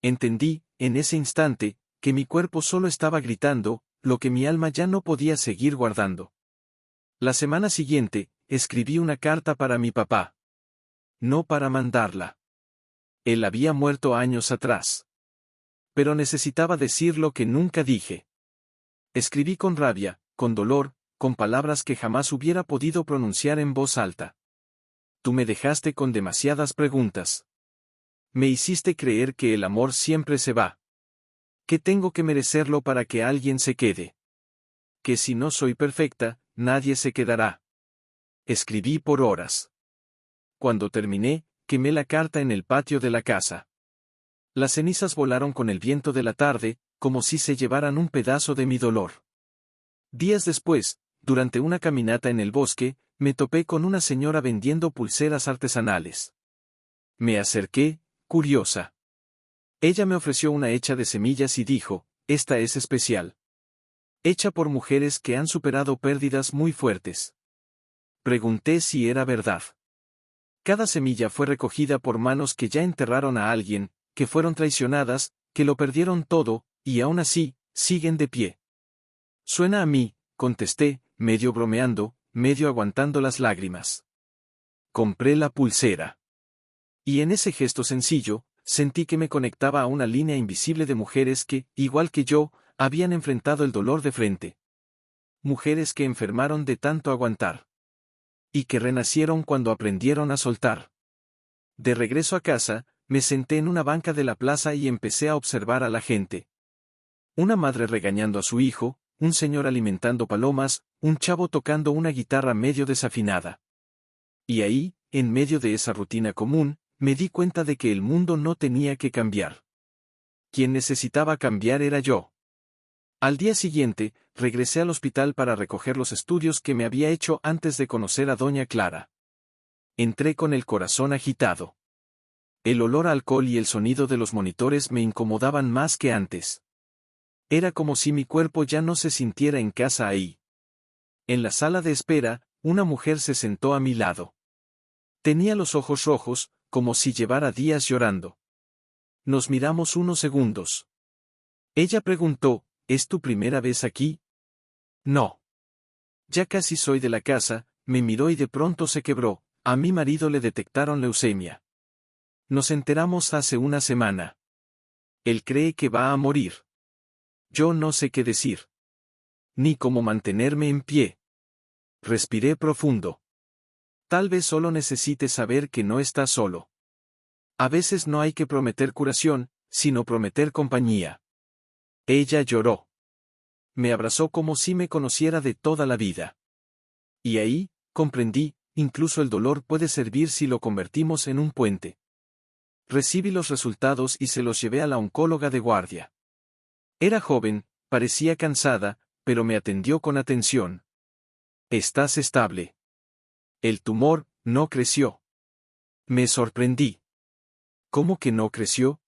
Entendí, en ese instante, que mi cuerpo solo estaba gritando, lo que mi alma ya no podía seguir guardando. La semana siguiente, escribí una carta para mi papá. No para mandarla. Él había muerto años atrás. Pero necesitaba decir lo que nunca dije. Escribí con rabia, con dolor, con palabras que jamás hubiera podido pronunciar en voz alta. Tú me dejaste con demasiadas preguntas. Me hiciste creer que el amor siempre se va. Que tengo que merecerlo para que alguien se quede. Que si no soy perfecta, nadie se quedará. Escribí por horas. Cuando terminé, quemé la carta en el patio de la casa. Las cenizas volaron con el viento de la tarde, como si se llevaran un pedazo de mi dolor. Días después, durante una caminata en el bosque, me topé con una señora vendiendo pulseras artesanales. Me acerqué, curiosa. Ella me ofreció una hecha de semillas y dijo, esta es especial. Hecha por mujeres que han superado pérdidas muy fuertes. Pregunté si era verdad. Cada semilla fue recogida por manos que ya enterraron a alguien, que fueron traicionadas, que lo perdieron todo, y aún así, siguen de pie. Suena a mí, contesté, medio bromeando, medio aguantando las lágrimas. Compré la pulsera. Y en ese gesto sencillo, sentí que me conectaba a una línea invisible de mujeres que, igual que yo, habían enfrentado el dolor de frente. Mujeres que enfermaron de tanto aguantar. Y que renacieron cuando aprendieron a soltar. De regreso a casa, me senté en una banca de la plaza y empecé a observar a la gente. Una madre regañando a su hijo, un señor alimentando palomas, un chavo tocando una guitarra medio desafinada. Y ahí, en medio de esa rutina común, me di cuenta de que el mundo no tenía que cambiar. Quien necesitaba cambiar era yo. Al día siguiente, regresé al hospital para recoger los estudios que me había hecho antes de conocer a doña Clara. Entré con el corazón agitado. El olor a alcohol y el sonido de los monitores me incomodaban más que antes. Era como si mi cuerpo ya no se sintiera en casa ahí. En la sala de espera, una mujer se sentó a mi lado. Tenía los ojos rojos, como si llevara días llorando. Nos miramos unos segundos. Ella preguntó, ¿es tu primera vez aquí? No. Ya casi soy de la casa, me miró y de pronto se quebró, a mi marido le detectaron leucemia. Nos enteramos hace una semana. Él cree que va a morir. Yo no sé qué decir. Ni cómo mantenerme en pie. Respiré profundo. Tal vez solo necesite saber que no está solo. A veces no hay que prometer curación, sino prometer compañía. Ella lloró. Me abrazó como si me conociera de toda la vida. Y ahí, comprendí, incluso el dolor puede servir si lo convertimos en un puente. Recibí los resultados y se los llevé a la oncóloga de guardia. Era joven, parecía cansada, pero me atendió con atención. ¿Estás estable? El tumor no creció. Me sorprendí. ¿Cómo que no creció?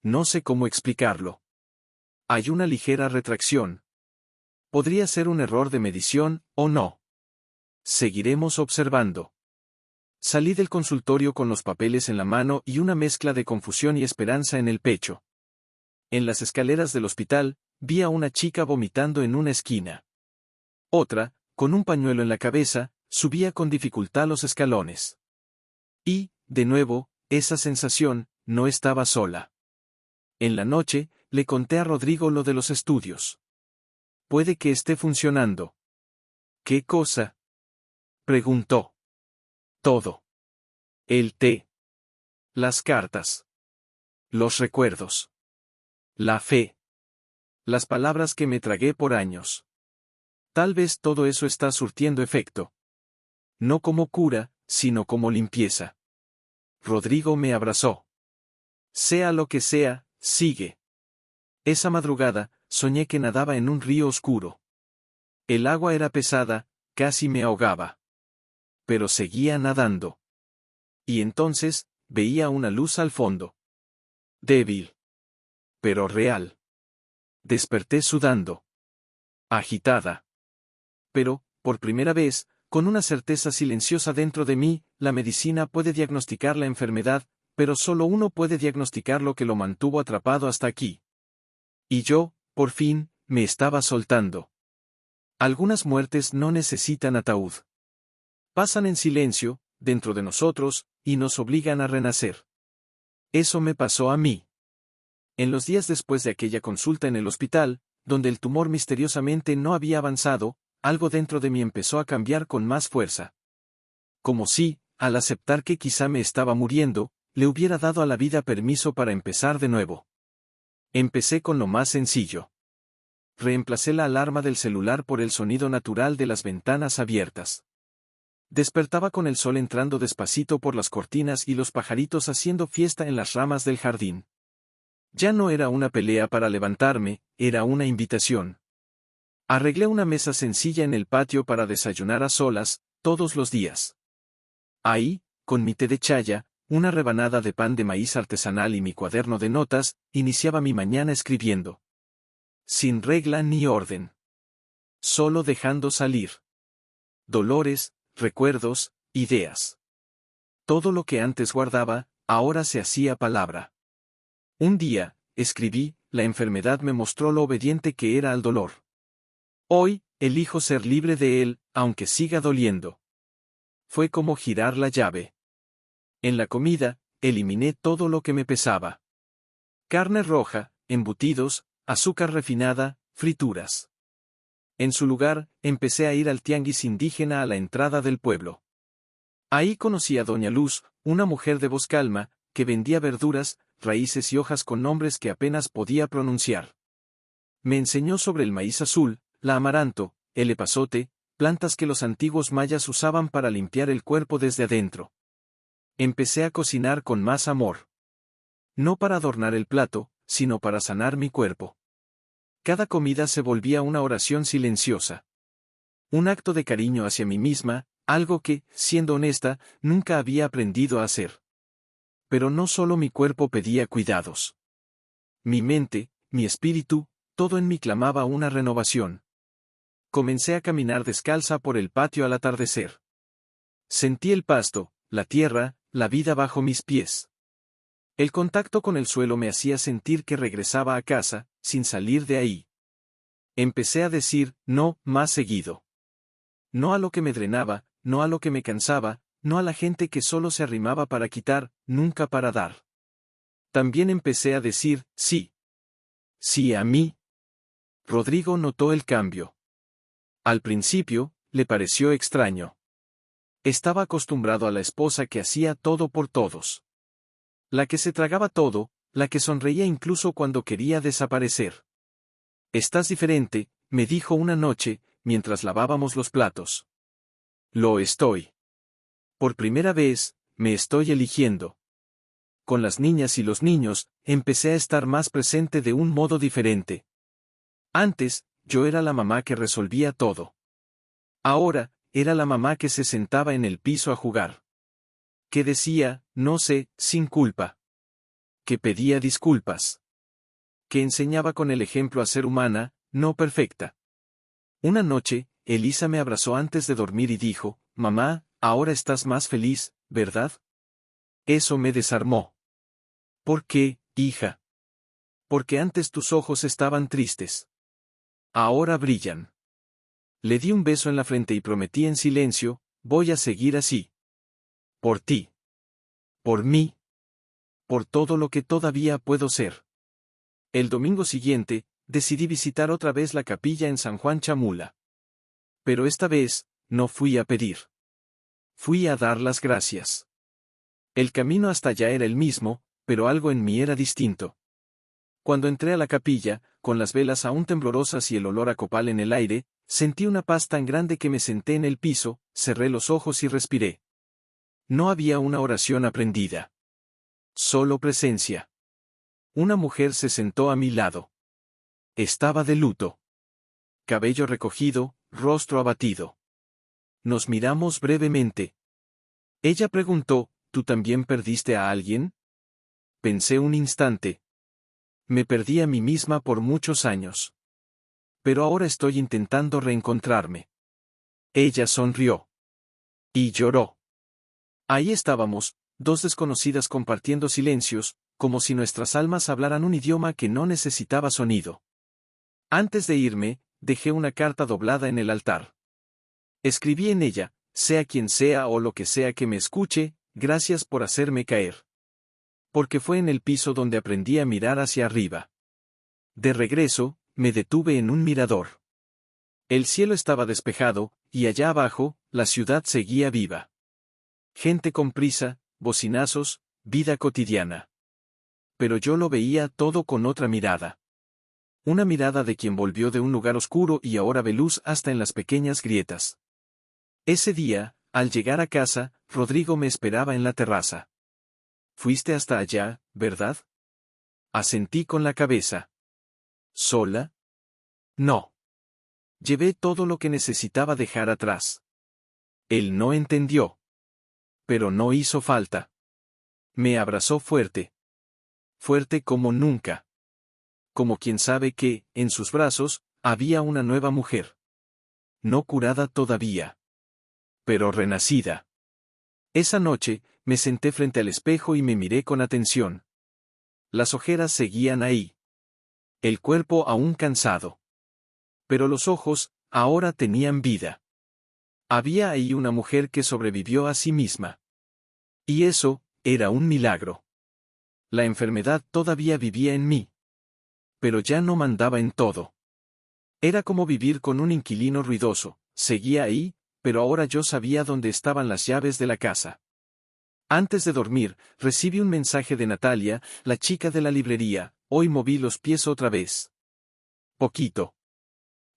No sé cómo explicarlo. Hay una ligera retracción. Podría ser un error de medición, o no. Seguiremos observando. Salí del consultorio con los papeles en la mano y una mezcla de confusión y esperanza en el pecho. En las escaleras del hospital, vi a una chica vomitando en una esquina. Otra, con un pañuelo en la cabeza, subía con dificultad los escalones. Y, de nuevo, esa sensación, no estaba sola. En la noche, le conté a Rodrigo lo de los estudios. Puede que esté funcionando. ¿Qué cosa? Preguntó. Todo. El té. Las cartas. Los recuerdos. La fe. Las palabras que me tragué por años. Tal vez todo eso está surtiendo efecto. No como cura, sino como limpieza. Rodrigo me abrazó. Sea lo que sea, sigue. Esa madrugada, soñé que nadaba en un río oscuro. El agua era pesada, casi me ahogaba. Pero seguía nadando. Y entonces, veía una luz al fondo. Débil. Pero real. Desperté sudando. Agitada. Pero, por primera vez, con una certeza silenciosa dentro de mí, la medicina puede diagnosticar la enfermedad, pero solo uno puede diagnosticar lo que lo mantuvo atrapado hasta aquí. Y yo, por fin, me estaba soltando. Algunas muertes no necesitan ataúd. Pasan en silencio, dentro de nosotros, y nos obligan a renacer. Eso me pasó a mí. En los días después de aquella consulta en el hospital, donde el tumor misteriosamente no había avanzado, algo dentro de mí empezó a cambiar con más fuerza. Como si, al aceptar que quizá me estaba muriendo, le hubiera dado a la vida permiso para empezar de nuevo. Empecé con lo más sencillo. Reemplacé la alarma del celular por el sonido natural de las ventanas abiertas. Despertaba con el sol entrando despacito por las cortinas y los pajaritos haciendo fiesta en las ramas del jardín. Ya no era una pelea para levantarme, era una invitación. Arreglé una mesa sencilla en el patio para desayunar a solas, todos los días. Ahí, con mi té de chaya, una rebanada de pan de maíz artesanal y mi cuaderno de notas, iniciaba mi mañana escribiendo. Sin regla ni orden. Solo dejando salir. Dolores, recuerdos, ideas. Todo lo que antes guardaba, ahora se hacía palabra. Un día, escribí, la enfermedad me mostró lo obediente que era al dolor. Hoy, elijo ser libre de él, aunque siga doliendo. Fue como girar la llave. En la comida, eliminé todo lo que me pesaba. Carne roja, embutidos, azúcar refinada, frituras. En su lugar, empecé a ir al tianguis indígena a la entrada del pueblo. Ahí conocí a Doña Luz, una mujer de voz calma, que vendía verduras, raíces y hojas con nombres que apenas podía pronunciar. Me enseñó sobre el maíz azul, la amaranto, el epazote, plantas que los antiguos mayas usaban para limpiar el cuerpo desde adentro. Empecé a cocinar con más amor. No para adornar el plato, sino para sanar mi cuerpo. Cada comida se volvía una oración silenciosa. Un acto de cariño hacia mí misma, algo que, siendo honesta, nunca había aprendido a hacer. Pero no solo mi cuerpo pedía cuidados. Mi mente, mi espíritu, todo en mí clamaba una renovación. Comencé a caminar descalza por el patio al atardecer. Sentí el pasto, la tierra, la vida bajo mis pies. El contacto con el suelo me hacía sentir que regresaba a casa, sin salir de ahí. Empecé a decir, no, más seguido. No a lo que me drenaba, no a lo que me cansaba, no a la gente que solo se arrimaba para quitar, nunca para dar. También empecé a decir, sí. Sí a mí. Rodrigo notó el cambio. Al principio, le pareció extraño. Estaba acostumbrado a la esposa que hacía todo por todos. La que se tragaba todo, la que sonreía incluso cuando quería desaparecer. Estás diferente, me dijo una noche, mientras lavábamos los platos. Lo estoy. Por primera vez, me estoy eligiendo. Con las niñas y los niños, empecé a estar más presente de un modo diferente. Antes, yo era la mamá que resolvía todo. Ahora, era la mamá que se sentaba en el piso a jugar. Que decía, no sé, sin culpa. Que pedía disculpas. Que enseñaba con el ejemplo a ser humana, no perfecta. Una noche, Elisa me abrazó antes de dormir y dijo, mamá, ahora estás más feliz, ¿verdad? Eso me desarmó. ¿Por qué, hija? Porque antes tus ojos estaban tristes. Ahora brillan. Le di un beso en la frente y prometí en silencio, voy a seguir así. Por ti. Por mí. Por todo lo que todavía puedo ser. El domingo siguiente, decidí visitar otra vez la capilla en San Juan Chamula. Pero esta vez, no fui a pedir. Fui a dar las gracias. El camino hasta allá era el mismo, pero algo en mí era distinto. Cuando entré a la capilla, con las velas aún temblorosas y el olor a copal en el aire, sentí una paz tan grande que me senté en el piso, cerré los ojos y respiré. No había una oración aprendida. Solo presencia. Una mujer se sentó a mi lado. Estaba de luto. Cabello recogido, rostro abatido. Nos miramos brevemente. Ella preguntó, ¿tú también perdiste a alguien? Pensé un instante. Me perdí a mí misma por muchos años. Pero ahora estoy intentando reencontrarme. Ella sonrió. Y lloró. Ahí estábamos, dos desconocidas compartiendo silencios, como si nuestras almas hablaran un idioma que no necesitaba sonido. Antes de irme, dejé una carta doblada en el altar. Escribí en ella, sea quien sea o lo que sea que me escuche, gracias por hacerme caer. Porque fue en el piso donde aprendí a mirar hacia arriba. De regreso, me detuve en un mirador. El cielo estaba despejado, y allá abajo, la ciudad seguía viva. Gente con prisa, bocinazos, vida cotidiana. Pero yo lo veía todo con otra mirada. Una mirada de quien volvió de un lugar oscuro y ahora ve luz hasta en las pequeñas grietas. Ese día, al llegar a casa, Rodrigo me esperaba en la terraza. Fuiste hasta allá, ¿verdad? Asentí con la cabeza. ¿Sola? No. Llevé todo lo que necesitaba dejar atrás. Él no entendió. Pero no hizo falta. Me abrazó fuerte. Fuerte como nunca. Como quien sabe que, en sus brazos, había una nueva mujer. No curada todavía. Pero renacida. Esa noche, me senté frente al espejo y me miré con atención. Las ojeras seguían ahí. El cuerpo aún cansado. Pero los ojos, ahora tenían vida. Había ahí una mujer que sobrevivió a sí misma. Y eso, era un milagro. La enfermedad todavía vivía en mí. Pero ya no mandaba en todo. Era como vivir con un inquilino ruidoso, seguía ahí, pero ahora yo sabía dónde estaban las llaves de la casa. Antes de dormir, recibí un mensaje de Natalia, la chica de la librería, hoy moví los pies otra vez. Poquito.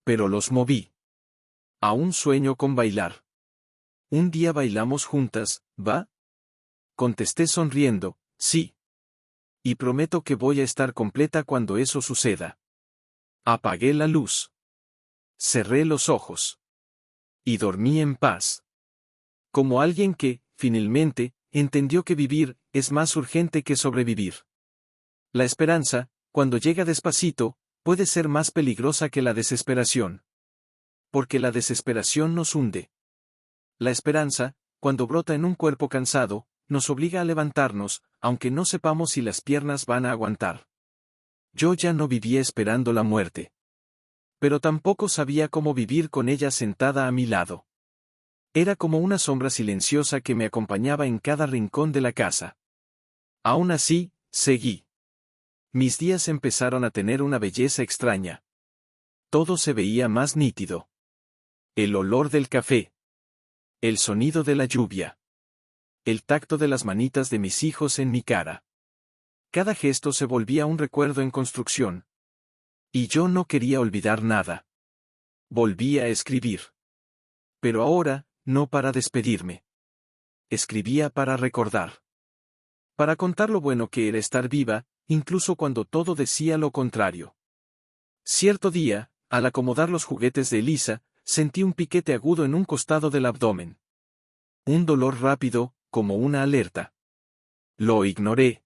Pero los moví. Aún sueño con bailar. Un día bailamos juntas, ¿va? Contesté sonriendo, sí. Y prometo que voy a estar completa cuando eso suceda. Apagué la luz. Cerré los ojos. Y dormí en paz. Como alguien que, finalmente, entendió que vivir es más urgente que sobrevivir. La esperanza, cuando llega despacito, puede ser más peligrosa que la desesperación. Porque la desesperación nos hunde. La esperanza, cuando brota en un cuerpo cansado, nos obliga a levantarnos, aunque no sepamos si las piernas van a aguantar. Yo ya no vivía esperando la muerte. Pero tampoco sabía cómo vivir con ella sentada a mi lado. Era como una sombra silenciosa que me acompañaba en cada rincón de la casa. Aún así, seguí. Mis días empezaron a tener una belleza extraña. Todo se veía más nítido. El olor del café. El sonido de la lluvia. El tacto de las manitas de mis hijos en mi cara. Cada gesto se volvía un recuerdo en construcción. Y yo no quería olvidar nada. Volví a escribir. Pero ahora, no para despedirme. Escribía para recordar. Para contar lo bueno que era estar viva, incluso cuando todo decía lo contrario. Cierto día, al acomodar los juguetes de Elisa, sentí un piquete agudo en un costado del abdomen. Un dolor rápido, como una alerta. Lo ignoré.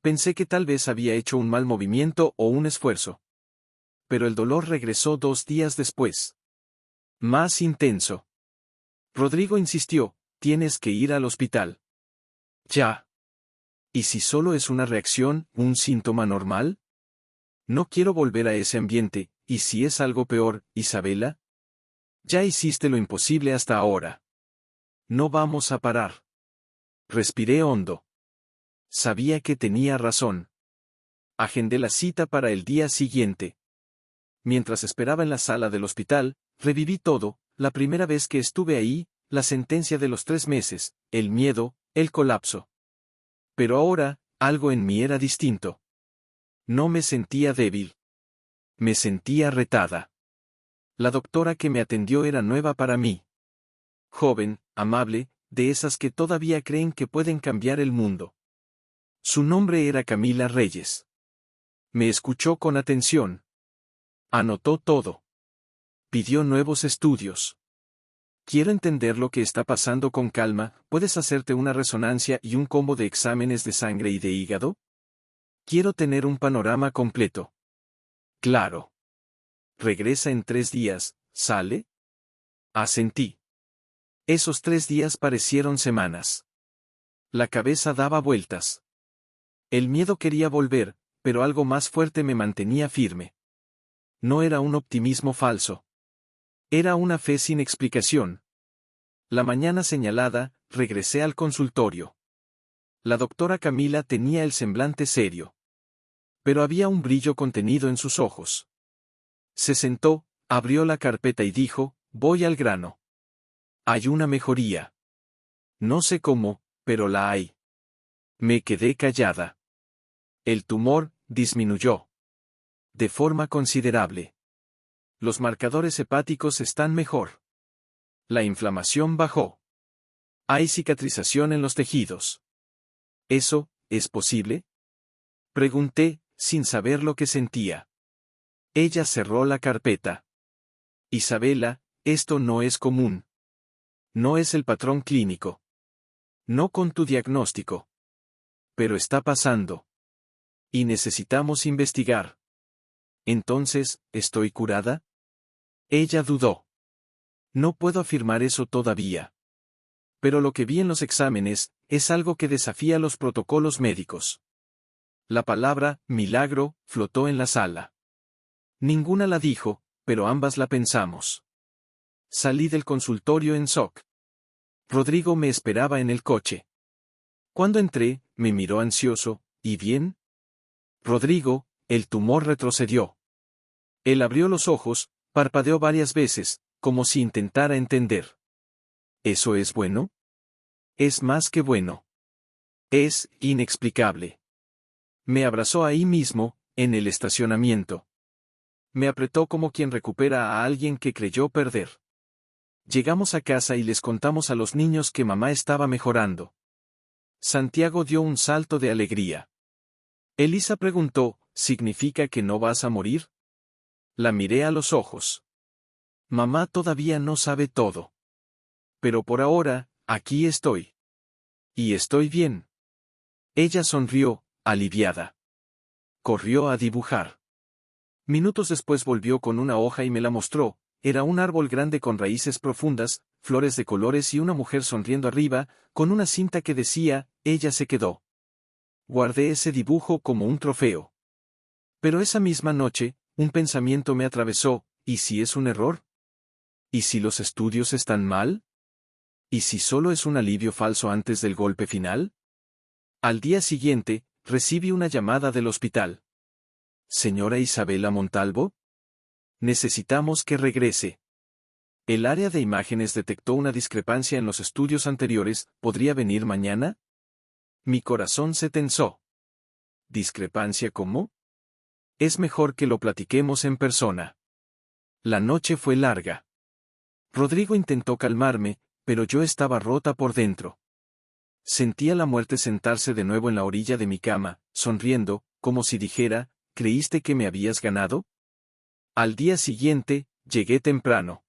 Pensé que tal vez había hecho un mal movimiento o un esfuerzo. Pero el dolor regresó 2 días después. Más intenso. Rodrigo insistió, tienes que ir al hospital. Ya. ¿Y si solo es una reacción, un síntoma normal? No quiero volver a ese ambiente, ¿y si es algo peor, Isabela? Ya hiciste lo imposible hasta ahora. No vamos a parar. Respiré hondo. Sabía que tenía razón. Agendé la cita para el día siguiente. Mientras esperaba en la sala del hospital, reviví todo, la primera vez que estuve ahí, la sentencia de los 3 meses, el miedo, el colapso. Pero ahora, algo en mí era distinto. No me sentía débil. Me sentía retada. La doctora que me atendió era nueva para mí. Joven, amable, de esas que todavía creen que pueden cambiar el mundo. Su nombre era Camila Reyes. Me escuchó con atención. Anotó todo. Pidió nuevos estudios. Quiero entender lo que está pasando con calma, ¿puedes hacerte una resonancia y un combo de exámenes de sangre y de hígado? Quiero tener un panorama completo. Claro. Regresa en 3 días, ¿sale? Asentí. Esos 3 días parecieron semanas. La cabeza daba vueltas. El miedo quería volver, pero algo más fuerte me mantenía firme. No era un optimismo falso. Era una fe sin explicación. La mañana señalada, regresé al consultorio. La doctora Camila tenía el semblante serio. Pero había un brillo contenido en sus ojos. Se sentó, abrió la carpeta y dijo, voy al grano. Hay una mejoría. No sé cómo, pero la hay. Me quedé callada. El tumor disminuyó. De forma considerable. Los marcadores hepáticos están mejor. La inflamación bajó. Hay cicatrización en los tejidos. ¿Eso es posible? Pregunté, sin saber lo que sentía. Ella cerró la carpeta. Isabela, esto no es común. No es el patrón clínico. No con tu diagnóstico. Pero está pasando. Y necesitamos investigar. Entonces, ¿estoy curada? Ella dudó. No puedo afirmar eso todavía. Pero lo que vi en los exámenes, es algo que desafía los protocolos médicos. La palabra, milagro, flotó en la sala. Ninguna la dijo, pero ambas la pensamos. Salí del consultorio en shock. Rodrigo me esperaba en el coche. Cuando entré, me miró ansioso, ¿y bien? Rodrigo, el tumor retrocedió. Él abrió los ojos, parpadeó varias veces, como si intentara entender. ¿Eso es bueno? Es más que bueno. Es inexplicable. Me abrazó ahí mismo, en el estacionamiento. Me apretó como quien recupera a alguien que creyó perder. Llegamos a casa y les contamos a los niños que mamá estaba mejorando. Santiago dio un salto de alegría. Elisa preguntó, ¿significa que no vas a morir? La miré a los ojos. Mamá todavía no sabe todo. Pero por ahora, aquí estoy. Y estoy bien. Ella sonrió, aliviada. Corrió a dibujar. Minutos después volvió con una hoja y me la mostró. Era un árbol grande con raíces profundas, flores de colores y una mujer sonriendo arriba, con una cinta que decía, ella se quedó. Guardé ese dibujo como un trofeo. Pero esa misma noche, un pensamiento me atravesó, ¿y si es un error? ¿Y si los estudios están mal? ¿Y si solo es un alivio falso antes del golpe final? Al día siguiente, recibí una llamada del hospital. Señora Isabela Montalvo, necesitamos que regrese. El área de imágenes detectó una discrepancia en los estudios anteriores, ¿podría venir mañana? Mi corazón se tensó. ¿Discrepancia cómo? Es mejor que lo platiquemos en persona. La noche fue larga. Rodrigo intentó calmarme, pero yo estaba rota por dentro. Sentía la muerte sentarse de nuevo en la orilla de mi cama, sonriendo, como si dijera, ¿creíste que me habías ganado? Al día siguiente, llegué temprano.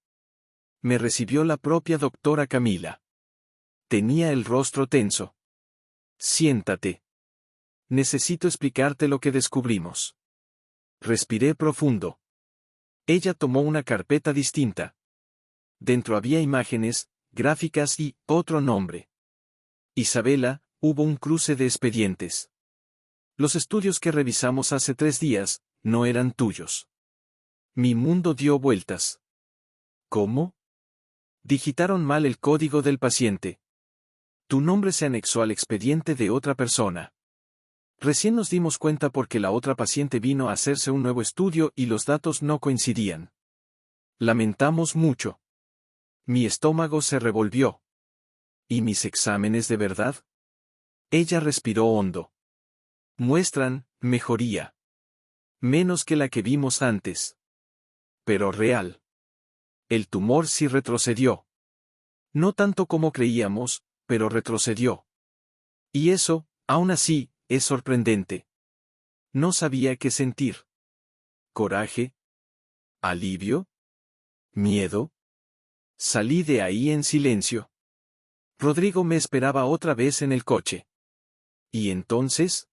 Me recibió la propia doctora Camila. Tenía el rostro tenso. Siéntate. Necesito explicarte lo que descubrimos. Respiré profundo. Ella tomó una carpeta distinta. Dentro había imágenes, gráficas y otro nombre. Isabela, hubo un cruce de expedientes. Los estudios que revisamos hace 3 días, no eran tuyos. Mi mundo dio vueltas. ¿Cómo? Digitaron mal el código del paciente. Tu nombre se anexó al expediente de otra persona. Recién nos dimos cuenta porque la otra paciente vino a hacerse un nuevo estudio y los datos no coincidían. Lamentamos mucho. Mi estómago se revolvió. ¿Y mis exámenes de verdad? Ella respiró hondo. Muestran mejoría. Menos que la que vimos antes. Pero real. El tumor sí retrocedió. No tanto como creíamos, pero retrocedió. Y eso, aún así, es sorprendente. No sabía qué sentir. ¿Coraje? ¿Alivio? ¿Miedo? Salí de ahí en silencio. Rodrigo me esperaba otra vez en el coche. ¿Y entonces?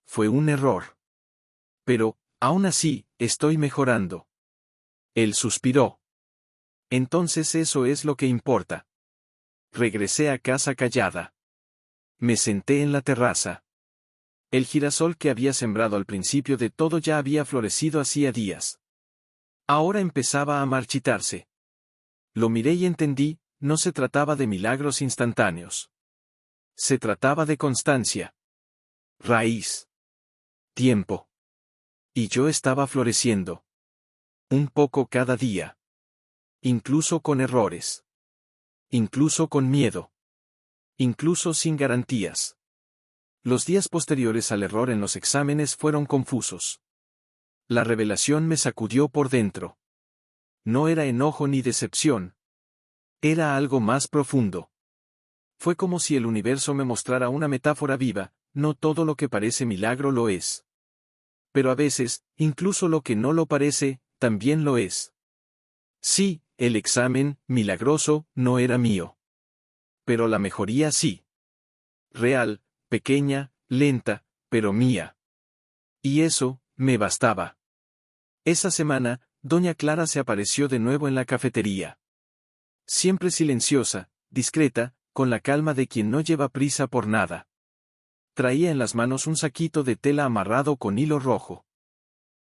Fue un error. Pero, aún así, estoy mejorando. Él suspiró. Entonces eso es lo que importa. Regresé a casa callada. Me senté en la terraza. El girasol que había sembrado al principio de todo ya había florecido hacía días. Ahora empezaba a marchitarse. Lo miré y entendí, no se trataba de milagros instantáneos. Se trataba de constancia. Raíz. Tiempo. Y yo estaba floreciendo. Un poco cada día. Incluso con errores. Incluso con miedo. Incluso sin garantías. Los días posteriores al error en los exámenes fueron confusos. La revelación me sacudió por dentro. No era enojo ni decepción. Era algo más profundo. Fue como si el universo me mostrara una metáfora viva, no todo lo que parece milagro lo es. Pero a veces, incluso lo que no lo parece, también lo es. Sí, el examen, milagroso, no era mío. Pero la mejoría sí. Real, pequeña, lenta, pero mía. Y eso, me bastaba. Esa semana, doña Clara se apareció de nuevo en la cafetería. Siempre silenciosa, discreta, con la calma de quien no lleva prisa por nada. Traía en las manos un saquito de tela amarrado con hilo rojo.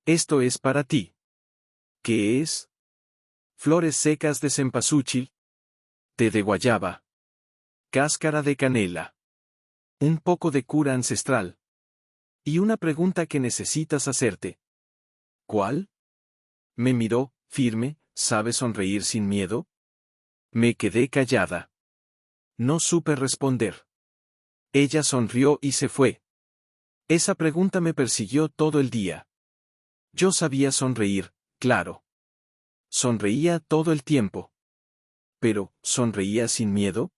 Esto es para ti. ¿Qué es? Flores secas de cempasúchil. Té de guayaba. Cáscara de canela. Un poco de cura ancestral. Y una pregunta que necesitas hacerte. ¿Cuál? Me miró, firme, ¿sabe sonreír sin miedo? Me quedé callada. No supe responder. Ella sonrió y se fue. Esa pregunta me persiguió todo el día. Yo sabía sonreír, claro. Sonreía todo el tiempo. Pero, ¿sonreía sin miedo?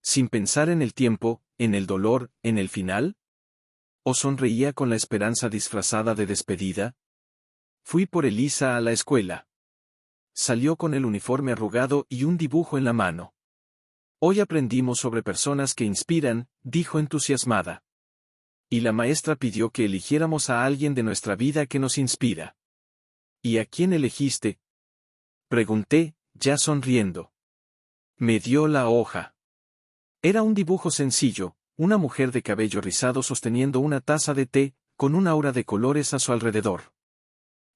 ¿Sin pensar en el tiempo, en el dolor, en el final? ¿O sonreía con la esperanza disfrazada de despedida? Fui por Elisa a la escuela. Salió con el uniforme arrugado y un dibujo en la mano. Hoy aprendimos sobre personas que inspiran, dijo entusiasmada. Y la maestra pidió que eligiéramos a alguien de nuestra vida que nos inspira. ¿Y a quién elegiste? Pregunté, ya sonriendo. Me dio la hoja. Era un dibujo sencillo, una mujer de cabello rizado sosteniendo una taza de té, con un aura de colores a su alrededor.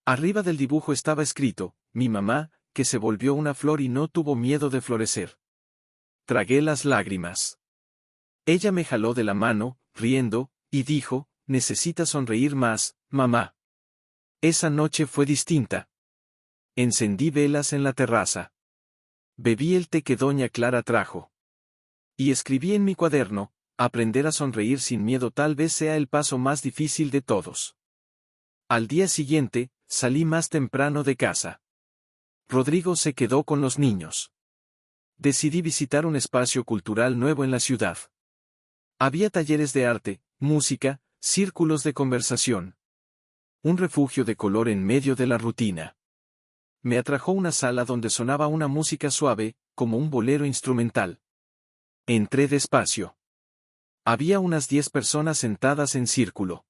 Arriba del dibujo estaba escrito, mi mamá, que se volvió una flor y no tuvo miedo de florecer. Tragué las lágrimas. Ella me jaló de la mano, riendo, y dijo, necesitas sonreír más, mamá. Esa noche fue distinta. Encendí velas en la terraza. Bebí el té que doña Clara trajo. Y escribí en mi cuaderno, Aprender a sonreír sin miedo tal vez sea el paso más difícil de todos. Al día siguiente, salí más temprano de casa. Rodrigo se quedó con los niños. Decidí visitar un espacio cultural nuevo en la ciudad. Había talleres de arte, música, círculos de conversación. Un refugio de color en medio de la rutina. Me atrajo una sala donde sonaba una música suave, como un bolero instrumental. Entré despacio. Había unas 10 personas sentadas en círculo.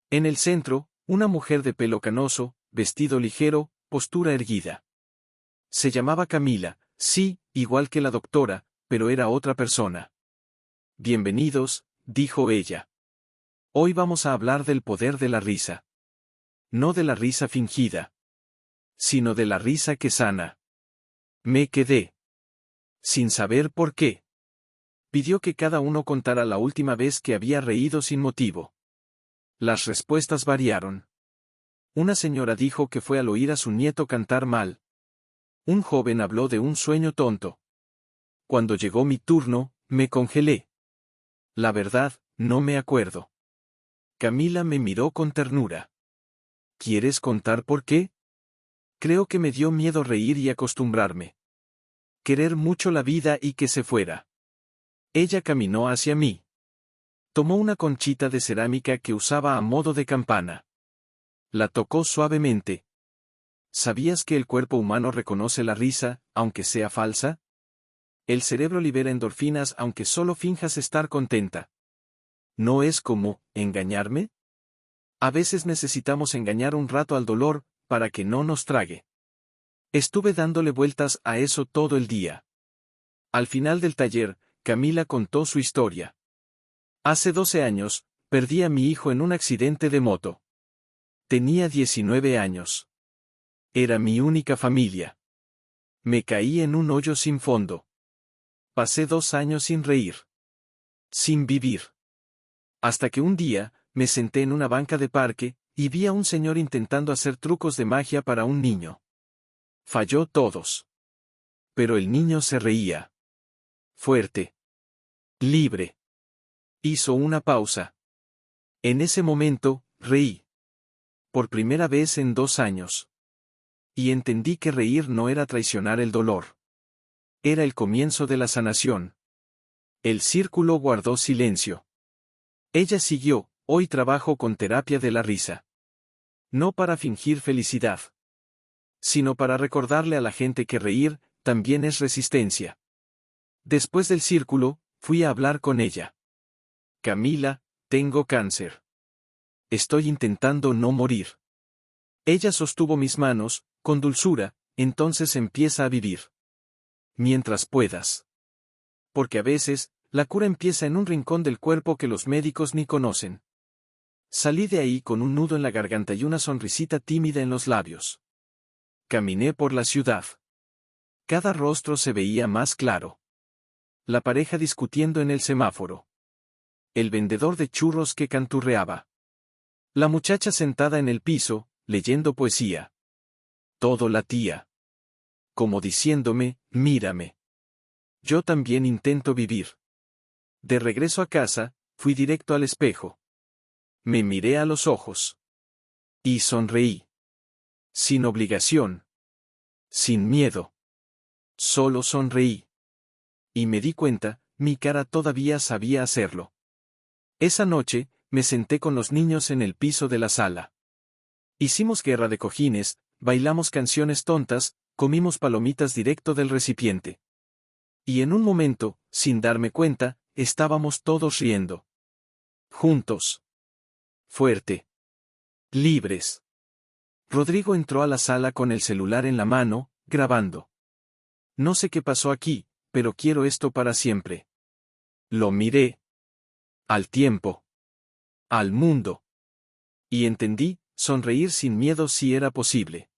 En el centro, una mujer de pelo canoso, vestido ligero, postura erguida. Se llamaba Camila, sí, igual que la doctora, pero era otra persona. Bienvenidos, dijo ella. Hoy vamos a hablar del poder de la risa. No de la risa fingida, sino de la risa que sana. Me quedé sin saber por qué. Pidió que cada uno contara la última vez que había reído sin motivo. Las respuestas variaron. Una señora dijo que fue al oír a su nieto cantar mal. Un joven habló de un sueño tonto. Cuando llegó mi turno, me congelé. La verdad, no me acuerdo. Camila me miró con ternura. ¿Quieres contar por qué? Creo que me dio miedo reír y acostumbrarme. Querer mucho la vida y que se fuera. Ella caminó hacia mí. Tomó una conchita de cerámica que usaba a modo de campana. La tocó suavemente. ¿Sabías que el cuerpo humano reconoce la risa, aunque sea falsa? El cerebro libera endorfinas aunque solo finjas estar contenta. ¿No es como engañarme? A veces necesitamos engañar un rato al dolor, para que no nos trague. Estuve dándole vueltas a eso todo el día. Al final del taller, Camila contó su historia. Hace 12 años, perdí a mi hijo en un accidente de moto. Tenía 19 años. Era mi única familia. Me caí en un hoyo sin fondo. Pasé 2 años sin reír. Sin vivir. Hasta que un día, me senté en una banca de parque, y vi a un señor intentando hacer trucos de magia para un niño. Falló todos. Pero el niño se reía. Fuerte. Libre. Hizo una pausa. En ese momento, reí. Por primera vez en 2 años. Y entendí que reír no era traicionar el dolor. Era el comienzo de la sanación. El círculo guardó silencio. Ella siguió, hoy trabajo con terapia de la risa. No para fingir felicidad, sino para recordarle a la gente que reír, también es resistencia. Después del círculo, fui a hablar con ella. Camila, tengo cáncer. Estoy intentando no morir. Ella sostuvo mis manos, con dulzura, entonces empieza a vivir. Mientras puedas. Porque a veces, la cura empieza en un rincón del cuerpo que los médicos ni conocen. Salí de ahí con un nudo en la garganta y una sonrisita tímida en los labios. Caminé por la ciudad. Cada rostro se veía más claro. La pareja discutiendo en el semáforo. El vendedor de churros que canturreaba. La muchacha sentada en el piso, leyendo poesía. Todo latía. Como diciéndome, mírame. Yo también intento vivir. De regreso a casa, fui directo al espejo. Me miré a los ojos. Y sonreí. Sin obligación. Sin miedo. Solo sonreí. Y me di cuenta, mi cara todavía sabía hacerlo. Esa noche, me senté con los niños en el piso de la sala. Hicimos guerra de cojines, bailamos canciones tontas, comimos palomitas directo del recipiente. Y en un momento, sin darme cuenta, estábamos todos riendo. Juntos. Fuerte. Libres. Rodrigo entró a la sala con el celular en la mano, grabando. No sé qué pasó aquí, pero quiero esto para siempre. Lo miré. Al tiempo. Al mundo. Y entendí, sonreír sin miedo sí era posible.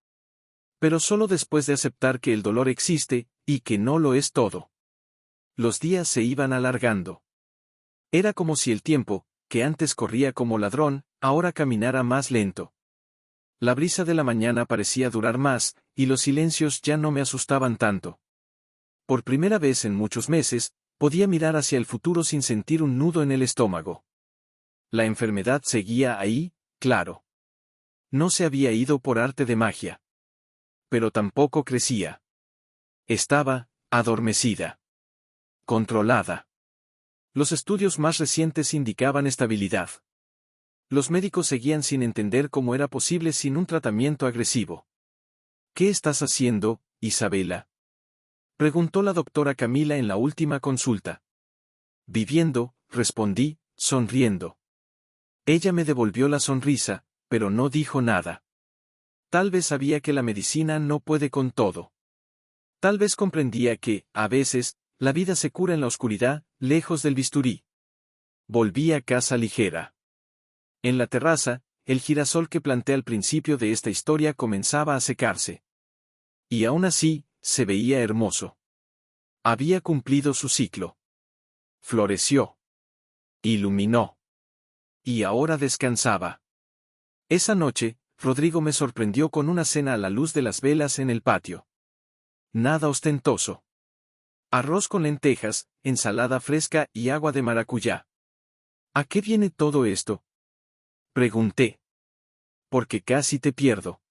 Pero solo después de aceptar que el dolor existe, y que no lo es todo. Los días se iban alargando. Era como si el tiempo, que antes corría como ladrón, ahora caminara más lento. La brisa de la mañana parecía durar más, y los silencios ya no me asustaban tanto. Por primera vez en muchos meses, Podía mirar hacia el futuro sin sentir un nudo en el estómago. La enfermedad seguía ahí, claro. No se había ido por arte de magia. Pero tampoco crecía. Estaba adormecida. Controlada. Los estudios más recientes indicaban estabilidad. Los médicos seguían sin entender cómo era posible sin un tratamiento agresivo. ¿Qué estás haciendo, Isabela?, preguntó la doctora Camila en la última consulta. Viviendo, respondí, sonriendo. Ella me devolvió la sonrisa, pero no dijo nada. Tal vez sabía que la medicina no puede con todo. Tal vez comprendía que, a veces, la vida se cura en la oscuridad, lejos del bisturí. Volví a casa ligera. En la terraza, el girasol que planté al principio de esta historia comenzaba a secarse. Y aún así, se veía hermoso. Había cumplido su ciclo. Floreció. Iluminó. Y ahora descansaba. Esa noche, Rodrigo me sorprendió con una cena a la luz de las velas en el patio. Nada ostentoso. Arroz con lentejas, ensalada fresca y agua de maracuyá. ¿A qué viene todo esto?, pregunté. Porque casi te pierdo.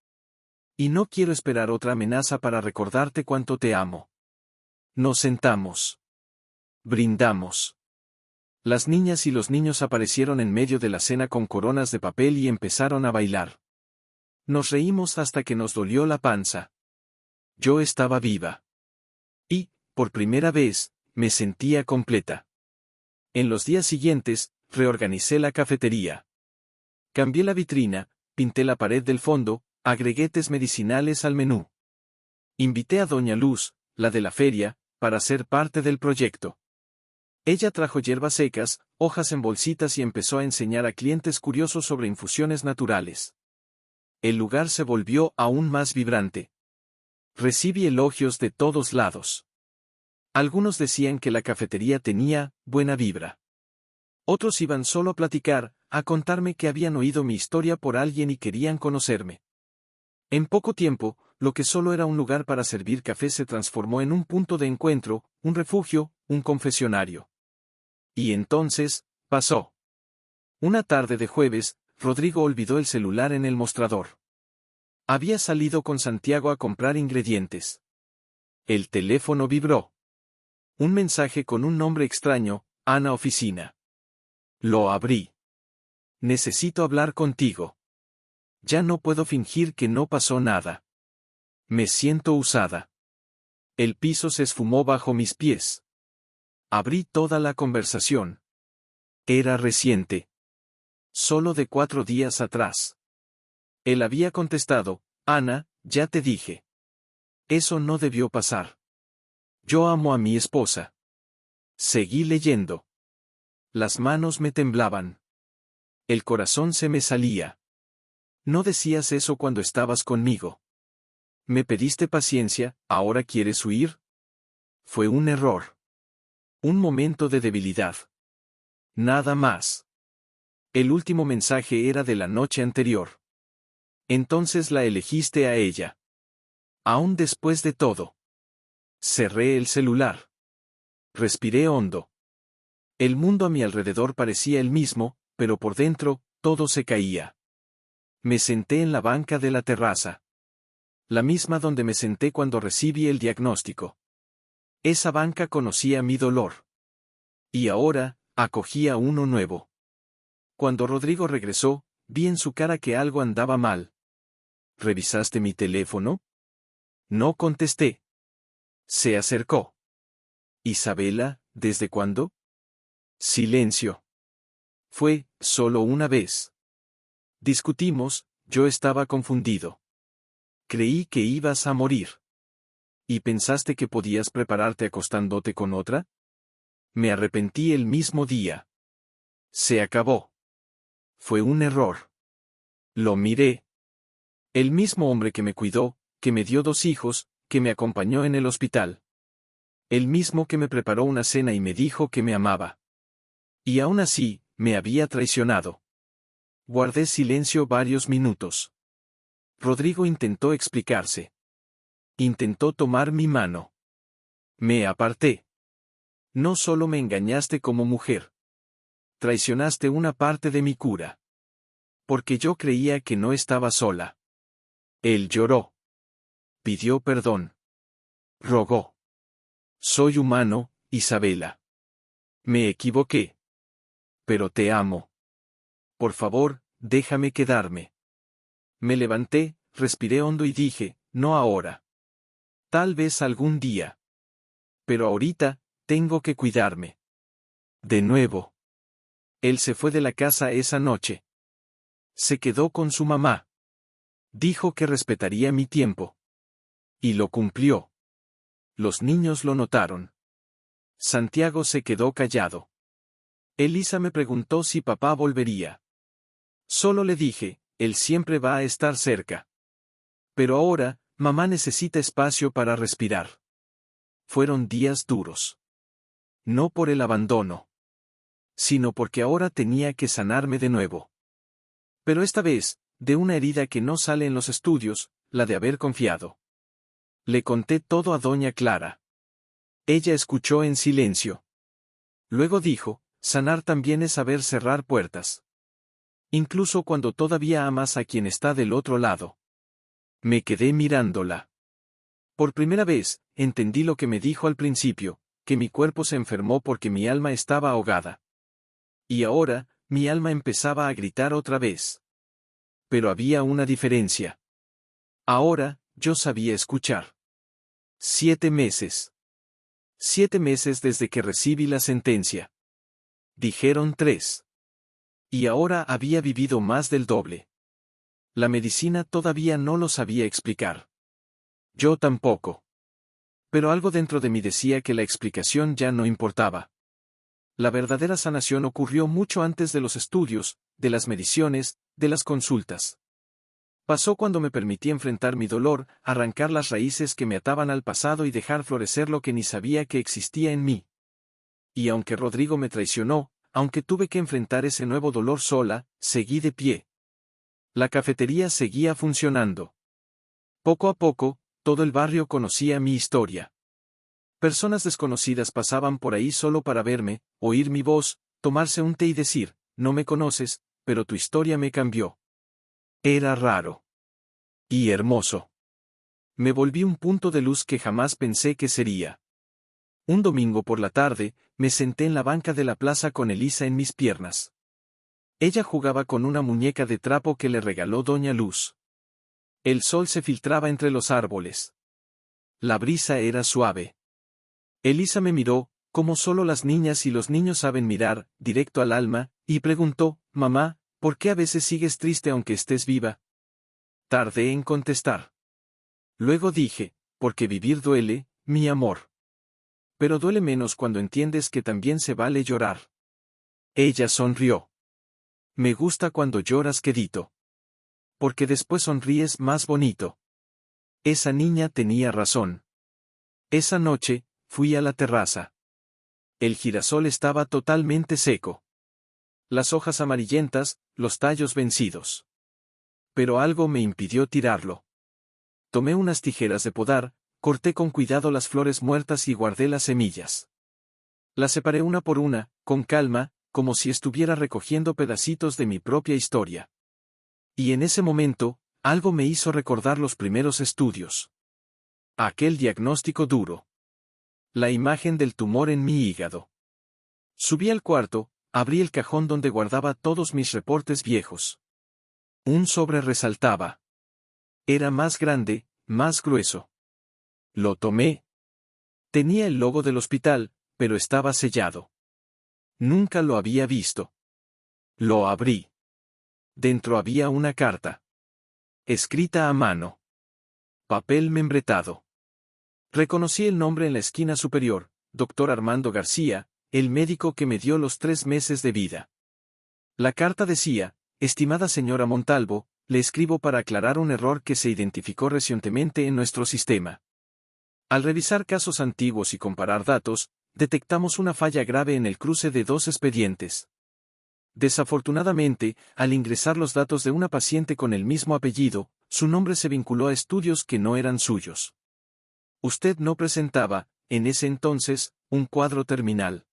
Y no quiero esperar otra amenaza para recordarte cuánto te amo. Nos sentamos. Brindamos. Las niñas y los niños aparecieron en medio de la cena con coronas de papel y empezaron a bailar. Nos reímos hasta que nos dolió la panza. Yo estaba viva. Y, por primera vez, me sentía completa. En los días siguientes, reorganicé la cafetería. Cambié la vitrina, pinté la pared del fondo, agregué tés medicinales al menú. Invité a Doña Luz, la de la feria, para ser parte del proyecto. Ella trajo hierbas secas, hojas en bolsitas y empezó a enseñar a clientes curiosos sobre infusiones naturales. El lugar se volvió aún más vibrante. Recibí elogios de todos lados. Algunos decían que la cafetería tenía buena vibra. Otros iban solo a platicar, a contarme que habían oído mi historia por alguien y querían conocerme. En poco tiempo, lo que solo era un lugar para servir café se transformó en un punto de encuentro, un refugio, un confesionario. Y entonces, pasó. Una tarde de jueves, Rodrigo olvidó el celular en el mostrador. Había salido con Santiago a comprar ingredientes. El teléfono vibró. Un mensaje con un nombre extraño, Ana Oficina. Lo abrí. Necesito hablar contigo. Ya no puedo fingir que no pasó nada. Me siento usada. El piso se esfumó bajo mis pies. Abrí toda la conversación. Era reciente. Solo de 4 días atrás. Él había contestado, Ana, ya te dije. Eso no debió pasar. Yo amo a mi esposa. Seguí leyendo. Las manos me temblaban. El corazón se me salía. No decías eso cuando estabas conmigo. Me pediste paciencia, ¿ahora quieres huir? Fue un error. Un momento de debilidad. Nada más. El último mensaje era de la noche anterior. Entonces la elegiste a ella. Aún después de todo. Cerré el celular. Respiré hondo. El mundo a mi alrededor parecía el mismo, pero por dentro, todo se caía. Me senté en la banca de la terraza. La misma donde me senté cuando recibí el diagnóstico. Esa banca conocía mi dolor. Y ahora, acogía uno nuevo. Cuando Rodrigo regresó, vi en su cara que algo andaba mal. ¿Revisaste mi teléfono? No contesté. Se acercó. Isabela, ¿desde cuándo? Silencio. Fue, solo una vez. Discutimos, yo estaba confundido. Creí que ibas a morir. ¿Y pensaste que podías prepararte acostándote con otra? Me arrepentí el mismo día. Se acabó. Fue un error. Lo miré. El mismo hombre que me cuidó, que me dio 2 hijos, que me acompañó en el hospital. El mismo que me preparó una cena y me dijo que me amaba. Y aún así, me había traicionado. Guardé silencio varios minutos. Rodrigo intentó explicarse. Intentó tomar mi mano. Me aparté. No solo me engañaste como mujer. Traicionaste una parte de mi cura. Porque yo creía que no estaba sola. Él lloró. Pidió perdón. Rogó. Soy humano, Isabela. Me equivoqué. Pero te amo. Por favor, déjame quedarme. Me levanté, respiré hondo y dije, no ahora. Tal vez algún día. Pero ahorita, tengo que cuidarme. De nuevo. Él se fue de la casa esa noche. Se quedó con su mamá. Dijo que respetaría mi tiempo. Y lo cumplió. Los niños lo notaron. Santiago se quedó callado. Elisa me preguntó si papá volvería. Solo le dije, él siempre va a estar cerca. Pero ahora, mamá necesita espacio para respirar. Fueron días duros. No por el abandono, sino porque ahora tenía que sanarme de nuevo. Pero esta vez, de una herida que no sale en los estudios, la de haber confiado. Le conté todo a doña Clara. Ella escuchó en silencio. Luego dijo, sanar también es saber cerrar puertas. Incluso cuando todavía amas a quien está del otro lado. Me quedé mirándola. Por primera vez, entendí lo que me dijo al principio, que mi cuerpo se enfermó porque mi alma estaba ahogada. Y ahora, mi alma empezaba a gritar otra vez. Pero había una diferencia. Ahora, yo sabía escuchar. 7 meses. 7 meses desde que recibí la sentencia. Dijeron 3. Y ahora había vivido más del doble. La medicina todavía no lo sabía explicar. Yo tampoco. Pero algo dentro de mí decía que la explicación ya no importaba. La verdadera sanación ocurrió mucho antes de los estudios, de las mediciones, de las consultas. Pasó cuando me permití enfrentar mi dolor, arrancar las raíces que me ataban al pasado y dejar florecer lo que ni sabía que existía en mí. Y aunque Rodrigo me traicionó, aunque tuve que enfrentar ese nuevo dolor sola, seguí de pie. La cafetería seguía funcionando. Poco a poco, todo el barrio conocía mi historia. Personas desconocidas pasaban por ahí solo para verme, oír mi voz, tomarse un té y decir, no me conoces, pero tu historia me cambió. Era raro. Y hermoso. Me volví un punto de luz que jamás pensé que sería. Un domingo por la tarde, me senté en la banca de la plaza con Elisa en mis piernas. Ella jugaba con una muñeca de trapo que le regaló Doña Luz. El sol se filtraba entre los árboles. La brisa era suave. Elisa me miró, como solo las niñas y los niños saben mirar, directo al alma, y preguntó, mamá, ¿por qué a veces sigues triste aunque estés viva? Tardé en contestar. Luego dije, porque vivir duele, mi amor. Pero duele menos cuando entiendes que también se vale llorar. Ella sonrió. Me gusta cuando lloras, quedito. Porque después sonríes más bonito. Esa niña tenía razón. Esa noche, fui a la terraza. El girasol estaba totalmente seco. Las hojas amarillentas, los tallos vencidos. Pero algo me impidió tirarlo. Tomé unas tijeras de podar, corté con cuidado las flores muertas y guardé las semillas. Las separé una por una, con calma, como si estuviera recogiendo pedacitos de mi propia historia. Y en ese momento, algo me hizo recordar los primeros estudios. Aquel diagnóstico duro. La imagen del tumor en mi hígado. Subí al cuarto, abrí el cajón donde guardaba todos mis reportes viejos. Un sobre resaltaba. Era más grande, más grueso. Lo tomé. Tenía el logo del hospital, pero estaba sellado. Nunca lo había visto. Lo abrí. Dentro había una carta. Escrita a mano. Papel membretado. Reconocí el nombre en la esquina superior, Dr. Armando García, el médico que me dio los 3 meses de vida. La carta decía, estimada señora Montalvo, le escribo para aclarar un error que se identificó recientemente en nuestro sistema. Al revisar casos antiguos y comparar datos, detectamos una falla grave en el cruce de 2 expedientes. Desafortunadamente, al ingresar los datos de una paciente con el mismo apellido, su nombre se vinculó a estudios que no eran suyos. Usted no presentaba, en ese entonces, un cuadro terminal.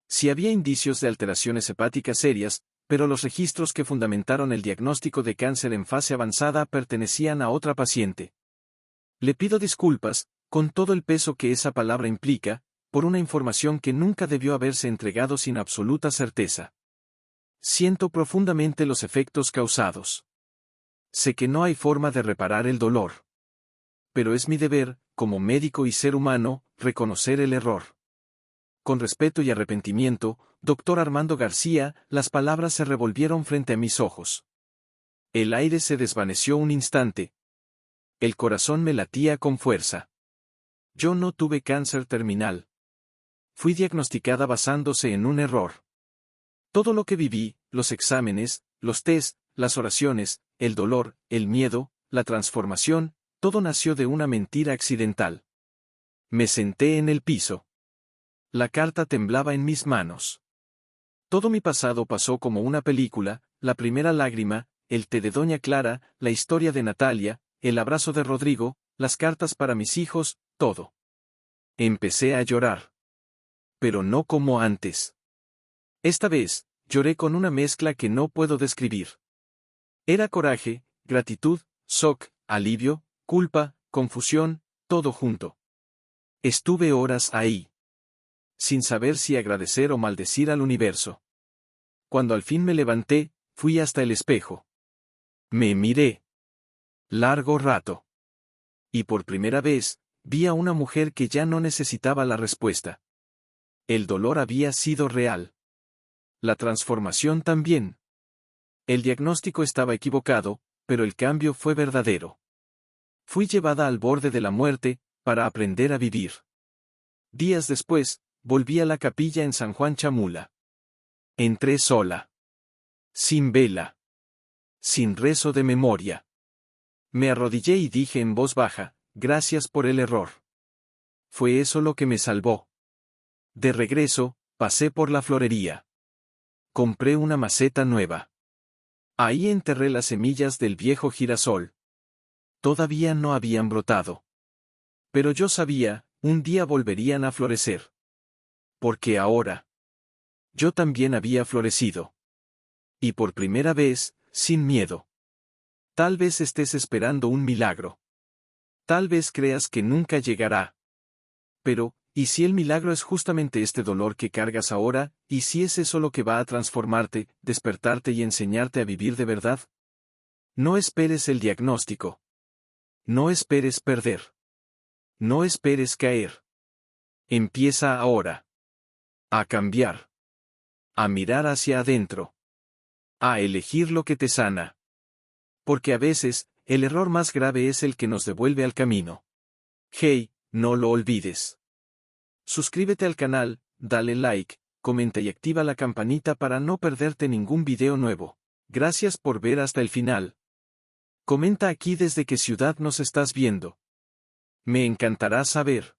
Sí había indicios de alteraciones hepáticas serias, pero los registros que fundamentaron el diagnóstico de cáncer en fase avanzada pertenecían a otra paciente. Le pido disculpas, con todo el peso que esa palabra implica, por una información que nunca debió haberse entregado sin absoluta certeza. Siento profundamente los efectos causados. Sé que no hay forma de reparar el dolor. Pero es mi deber, como médico y ser humano, reconocer el error. Con respeto y arrepentimiento, Dr. Armando García, las palabras se revolvieron frente a mis ojos. El aire se desvaneció un instante. El corazón me latía con fuerza. Yo no tuve cáncer terminal. Fui diagnosticada basándose en un error. Todo lo que viví, los exámenes, los test, las oraciones, el dolor, el miedo, la transformación, todo nació de una mentira accidental. Me senté en el piso. La carta temblaba en mis manos. Todo mi pasado pasó como una película, la primera lágrima, el té de Doña Clara, la historia de Natalia, el abrazo de Rodrigo, las cartas para mis hijos, todo. Empecé a llorar. Pero no como antes. Esta vez, lloré con una mezcla que no puedo describir. Era coraje, gratitud, shock, alivio, culpa, confusión, todo junto. Estuve horas ahí. Sin saber si agradecer o maldecir al universo. Cuando al fin me levanté, fui hasta el espejo. Me miré. Largo rato. Y por primera vez, vi a una mujer que ya no necesitaba la respuesta. El dolor había sido real. La transformación también. El diagnóstico estaba equivocado, pero el cambio fue verdadero. Fui llevada al borde de la muerte, para aprender a vivir. Días después, volví a la capilla en San Juan Chamula. Entré sola. Sin vela. Sin rezo de memoria. Me arrodillé y dije en voz baja, gracias por el error. Fue eso lo que me salvó. De regreso, pasé por la florería. Compré una maceta nueva. Ahí enterré las semillas del viejo girasol. Todavía no habían brotado. Pero yo sabía, un día volverían a florecer. Porque ahora. Yo también había florecido. Y por primera vez, sin miedo. Tal vez estés esperando un milagro. Tal vez creas que nunca llegará. Pero, ¿y si el milagro es justamente este dolor que cargas ahora, y si es eso lo que va a transformarte, despertarte y enseñarte a vivir de verdad? No esperes el diagnóstico. No esperes perder. No esperes caer. Empieza ahora. A cambiar. A mirar hacia adentro. A elegir lo que te sana. Porque a veces, el error más grave es el que nos devuelve al camino. Hey, no lo olvides. Suscríbete al canal, dale like, comenta y activa la campanita para no perderte ningún video nuevo. Gracias por ver hasta el final. Comenta aquí desde qué ciudad nos estás viendo. Me encantará saber.